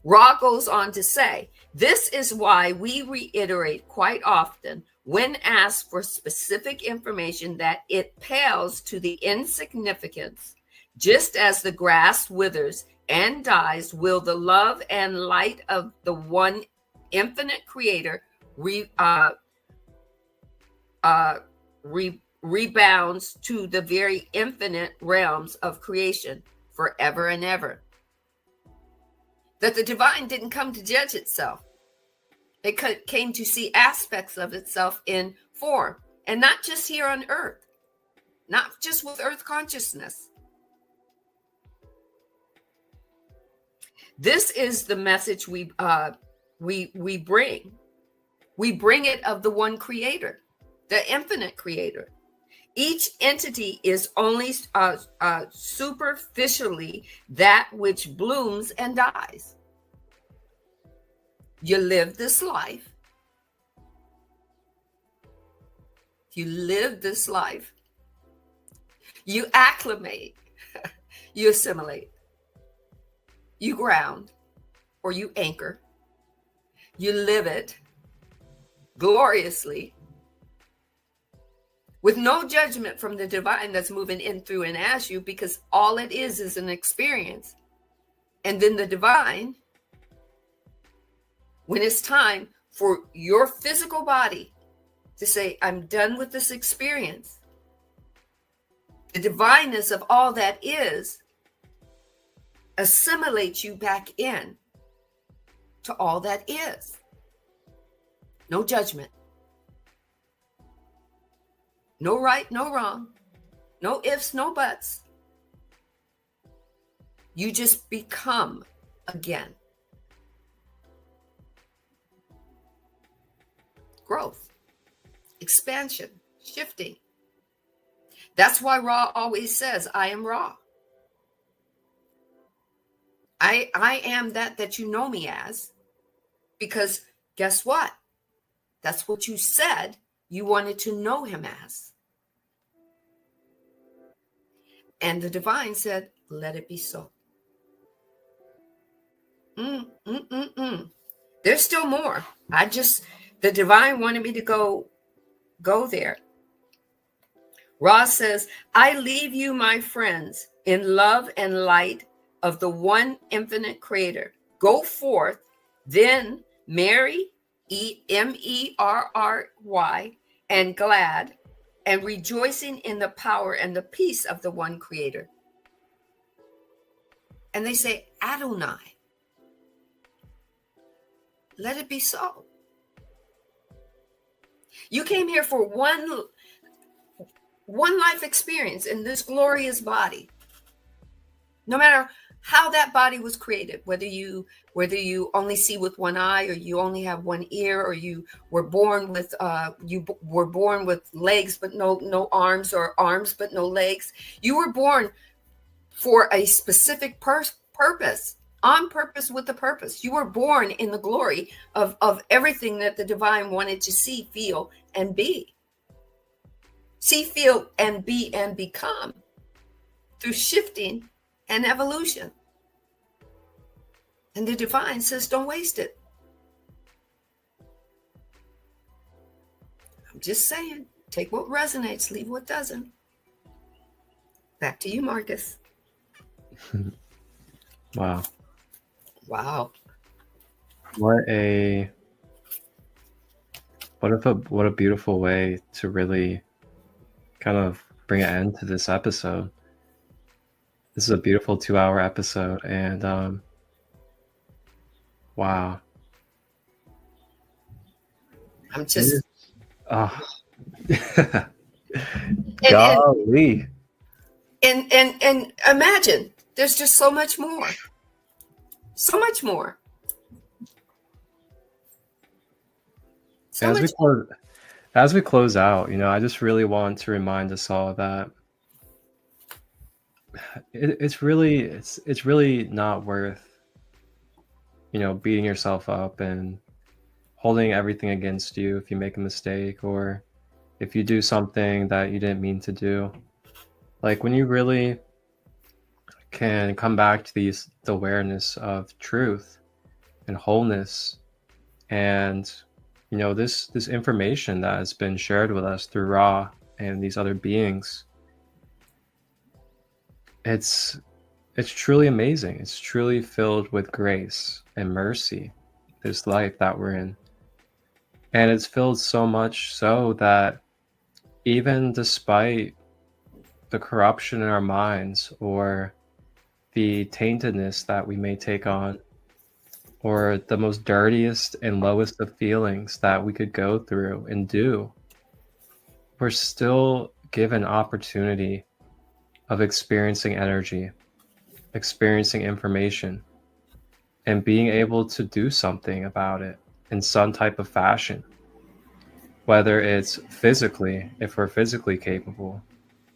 Speaker 2: Ra goes on to say, this is why we reiterate quite often when asked for specific information that it pales to the insignificance. Just as the grass withers and dies, will the love and light of the one infinite creator rebounds to the very infinite realms of creation forever and ever. That the divine didn't come to judge itself. It came to see aspects of itself in form, and not just here on earth, not just with earth consciousness. This is the message we bring. We bring it of the one creator, the infinite creator. Each entity is only superficially that which blooms and dies. You live this life. You live this life. You acclimate. You assimilate. You ground or you anchor. You live it gloriously with no judgment from the divine that's moving in, through, and as you, because all it is an experience. And then the divine, when it's time for your physical body to say, I'm done with this experience, the divineness of all that is assimilates you back in to all that is. No judgment. No right, no wrong. No ifs, no buts. You just become again. Growth, expansion, shifting. That's why Ra always says, I am Ra. I am that you know me as, because guess what? That's what you said you wanted to know him as. And the divine said, let it be so. There's still more. The divine wanted me to go there. Ra says, I leave you, my friends, in love and light of the one infinite creator. Go forth, then merry, MERRY, and glad, and rejoicing in the power and the peace of the one creator. And they say, Adonai, let it be so. You came here for one life experience in this glorious body. No matter how that body was created, whether you only see with one eye, or you only have one ear, or you were born with legs but no arms, or arms but no legs. You were born for a specific purpose, on purpose, with a purpose. You were born in the glory of everything that the divine wanted to see, feel, and be. See, feel, and be, and become through shifting and evolution. And the divine says, don't waste it. I'm just saying, take what resonates, leave what doesn't. Back to you, Marcus.
Speaker 1: Wow.
Speaker 2: Wow.
Speaker 1: What a beautiful way to really kind of bring an end to this episode. This is a beautiful 2-hour episode, and wow.
Speaker 2: I'm just
Speaker 1: golly.
Speaker 2: And imagine there's just so much more. So much more.
Speaker 1: As we close out, I just really want to remind us all that it's really not worth, beating yourself up and holding everything against you if you make a mistake or if you do something that you didn't mean to do. Like when you really can come back to the awareness of truth and wholeness and this information that has been shared with us through Ra and these other beings, it's truly amazing. It's truly filled with grace and mercy, this life that we're in. And it's filled so much so that even despite the corruption in our minds or the taintedness that we may take on, or the most dirtiest and lowest of feelings that we could go through and do, we're still given opportunity of experiencing energy, experiencing information, and being able to do something about it in some type of fashion. Whether it's physically, if we're physically capable,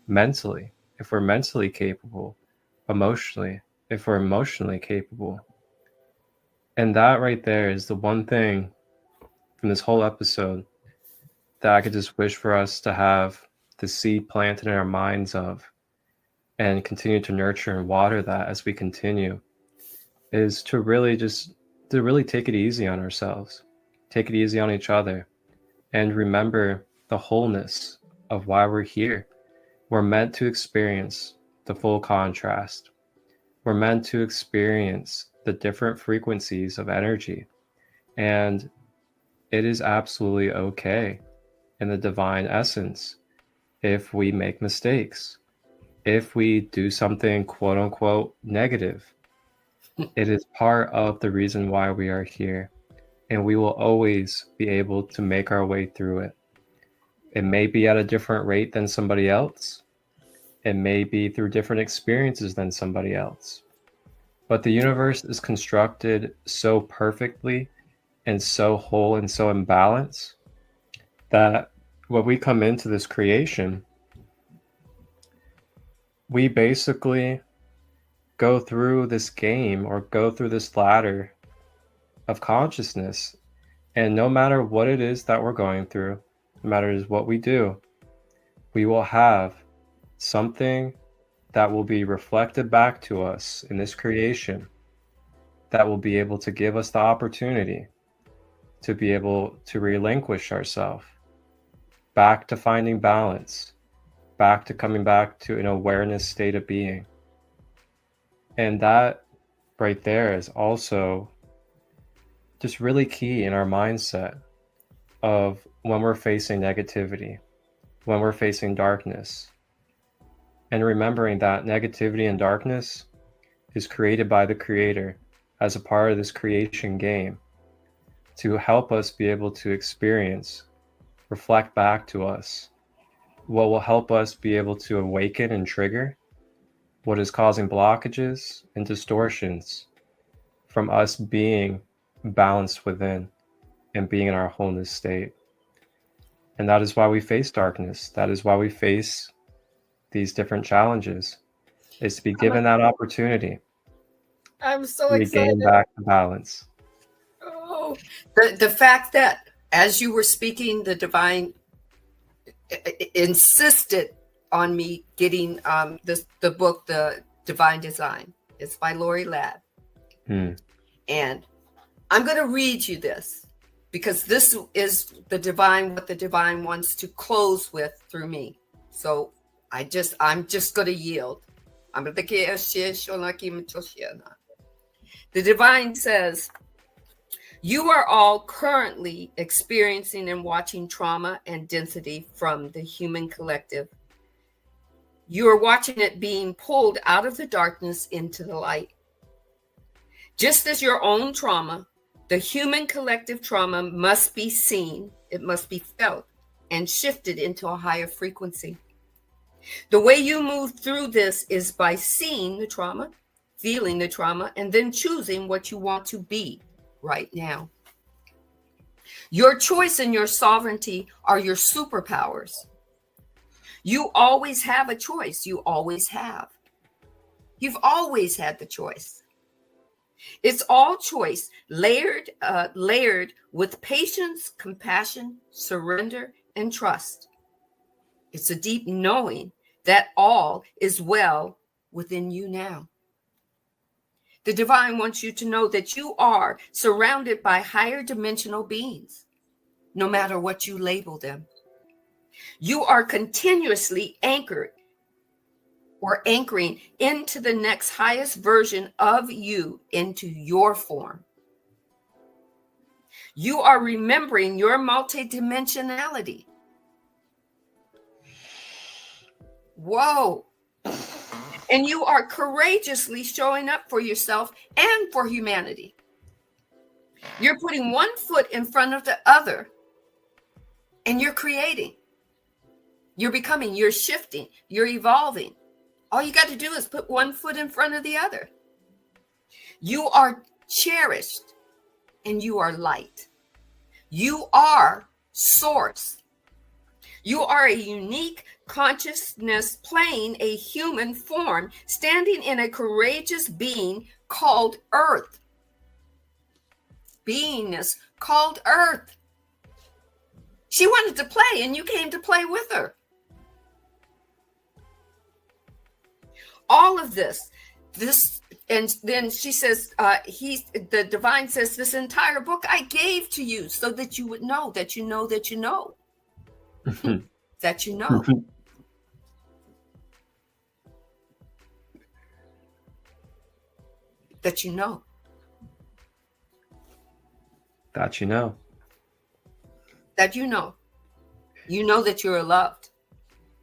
Speaker 1: mentally, if we're mentally capable, emotionally, if we're emotionally capable. And that right there is the one thing from this whole episode that I could just wish for us to have the seed planted in our minds of and continue to nurture and water that as we continue, is to really take it easy on ourselves, take it easy on each other, and remember the wholeness of why we're here. We're meant to experience the full contrast. We're meant to experience the different frequencies of energy. And it is absolutely okay in the divine essence if we make mistakes, if we do something quote unquote negative. It is part of the reason why we are here. And we will always be able to make our way through it. It may be at a different rate than somebody else. It may be through different experiences than somebody else. But the universe is constructed so perfectly and so whole and so in balance that when we come into this creation, we basically go through this game or go through this ladder of consciousness. And no matter what it is that we're going through, no matter what we do, we will have something that will be reflected back to us in this creation that will be able to give us the opportunity to be able to relinquish ourselves back to finding balance, back to coming back to an awareness state of being. And that right there is also just really key in our mindset of when we're facing negativity, when we're facing darkness. And remembering that negativity and darkness is created by the Creator as a part of this creation game to help us be able to experience, reflect back to us what will help us be able to awaken and trigger what is causing blockages and distortions from us being balanced within and being in our wholeness state. And that is why we face darkness. That is why we face these different challenges, is to be given that opportunity.
Speaker 2: I'm so
Speaker 1: to regain back the balance.
Speaker 2: Oh, the fact that as you were speaking, the divine insisted on me getting the book, The Divine Design. It's by Lori Ladd. And I'm going to read you this because this is the divine, what the divine wants to close with through me. So I'm just going to yield. The divine says, you are all currently experiencing and watching trauma and density from the human collective. You are watching it being pulled out of the darkness into the light. Just as your own trauma, the human collective trauma must be seen, it must be felt, and shifted into a higher frequency. The way you move through this is by seeing the trauma, feeling the trauma, and then choosing what you want to be right now. Your choice and your sovereignty are your superpowers. You always have a choice. You always have. You've always had the choice. It's all choice, layered with patience, compassion, surrender, and trust. It's a deep knowing that all is well within you now. The divine wants you to know that you are surrounded by higher dimensional beings, no matter what you label them. You are continuously anchoring into the next highest version of you, into your form. You are remembering your multidimensionality. Whoa. And you are courageously showing up for yourself and for humanity. You're putting one foot in front of the other, and you're creating. You're becoming, you're shifting, you're evolving. All you got to do is put one foot in front of the other. You are cherished and you are light. You are source. You are a unique consciousness playing a human form, standing in a courageous being called Earth. Beingness called Earth. She wanted to play and you came to play with her. All of this, and then she says, the divine says, this entire book I gave to you so that you would know that you know that you know. That you know. That you know.
Speaker 1: That you know.
Speaker 2: That you know. You know that you're loved.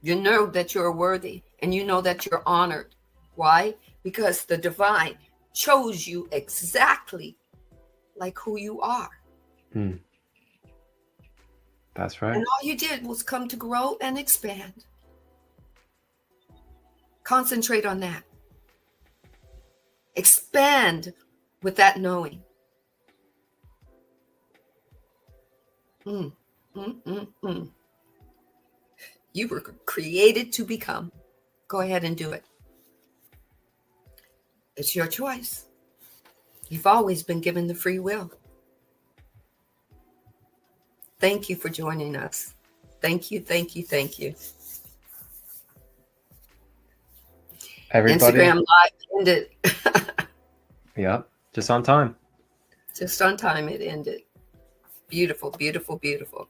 Speaker 2: You know that you're worthy. And you know that you're honored. Why? Because the divine chose you exactly like who you are.
Speaker 1: That's right.
Speaker 2: And all you did was come to grow and expand. Concentrate on that. Expand with that knowing. You were created to become. Go ahead and do it. It's your choice. You've always been given the free will. Thank you for joining us. Thank you, thank you, thank you.
Speaker 1: Everybody.
Speaker 2: Instagram Live ended.
Speaker 1: Yep, just on time.
Speaker 2: Just on time it ended. Beautiful, beautiful, beautiful.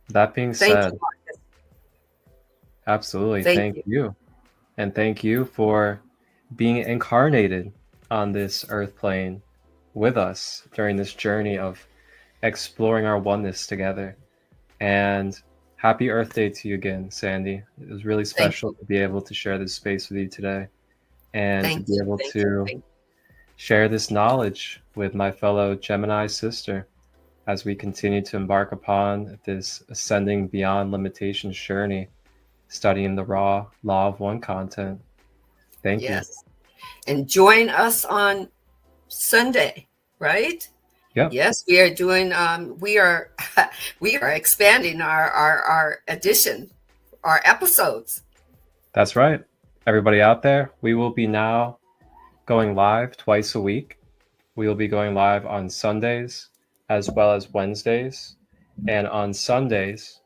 Speaker 1: That being said,
Speaker 2: you,
Speaker 1: absolutely. Thank you. And thank you for being incarnated on this earth plane with us during this journey of exploring our oneness together. And happy Earth Day to you again, Sandee. It was really special to be able to share this space with you today and to be able to share this knowledge with my fellow Gemini sister as we continue to embark upon this ascending beyond limitations journey, studying the raw law of one content. Thank you.
Speaker 2: And join us on Sunday, right?
Speaker 1: Yep.
Speaker 2: Yes, we are doing, we are expanding our edition, our episodes.
Speaker 1: That's right. Everybody out there, we will be now going live twice a week. We will be going live on Sundays as well as Wednesdays and on Sundays.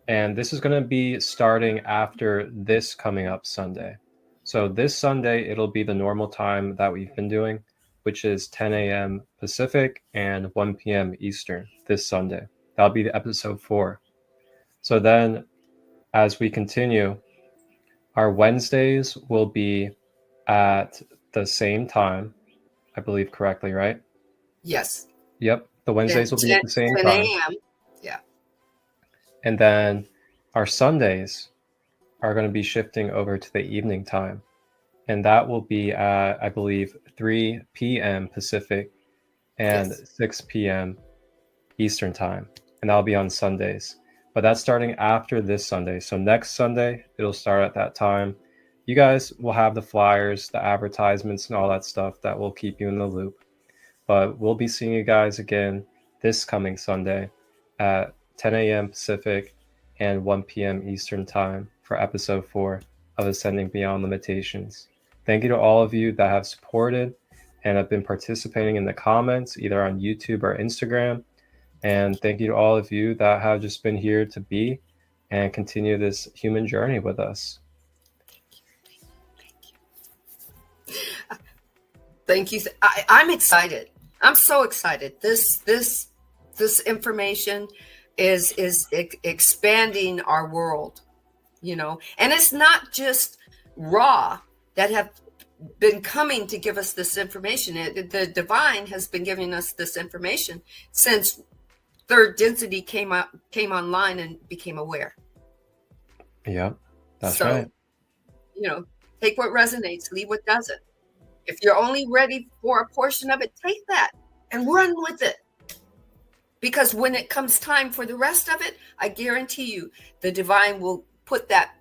Speaker 1: And this is going to be starting after this coming up Sunday. So this Sunday, it'll be the normal time that we've been doing. which is 10 a.m. Pacific and 1 p.m. Eastern this Sunday. That'll be the episode 4. So then, as we continue, our Wednesdays will be at the same time, I believe correctly, right?
Speaker 2: Yes.
Speaker 1: Yep. The Wednesdays will be at the same
Speaker 2: 10
Speaker 1: time.
Speaker 2: a.m. Yeah.
Speaker 1: And then our Sundays are going to be shifting over to the evening time. And that will be at, I believe, 3 p.m. Pacific and
Speaker 2: Yes.
Speaker 1: 6 p.m. Eastern time. And that'll be on Sundays. But that's starting after this Sunday. So next Sunday, it'll start at that time. You guys will have the flyers, the advertisements, and all that stuff that will keep you in the loop. But we'll be seeing you guys again this coming Sunday at 10 a.m. Pacific and 1 p.m. Eastern time for episode 4 of Ascending Beyond Limitations. Thank you to all of you that have supported and have been participating in the comments, either on YouTube or Instagram. And thank you to all of you that have just been here to be and continue this human journey with us.
Speaker 2: Thank you. I'm excited. I'm so excited. This information is expanding our world, you know. And it's not just Ra that have been coming to give us this information. The divine has been giving us this information since third density came online and became aware.
Speaker 1: Yep, that's
Speaker 2: so,
Speaker 1: right.
Speaker 2: You know, take what resonates, leave what doesn't. If you're only ready for a portion of it, take that and run with it. Because when it comes time for the rest of it, I guarantee you, the divine will put that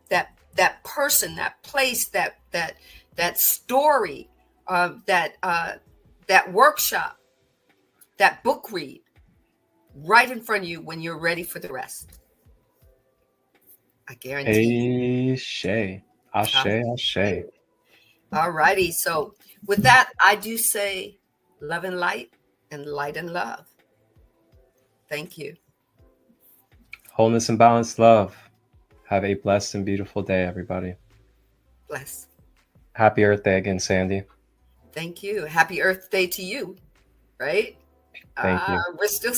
Speaker 2: person, that place, that story, that workshop, that book read, right in front of you when you're ready for the rest. I guarantee you.
Speaker 1: Ashe.
Speaker 2: All righty. So with that, I do say love and light and love. Thank you.
Speaker 1: Wholeness and balanced love. Have a blessed and beautiful day, everybody.
Speaker 2: Bless.
Speaker 1: Happy Earth Day again, Sandee.
Speaker 2: Thank you. Happy Earth Day to you. Right?
Speaker 1: Thank you.
Speaker 2: We're still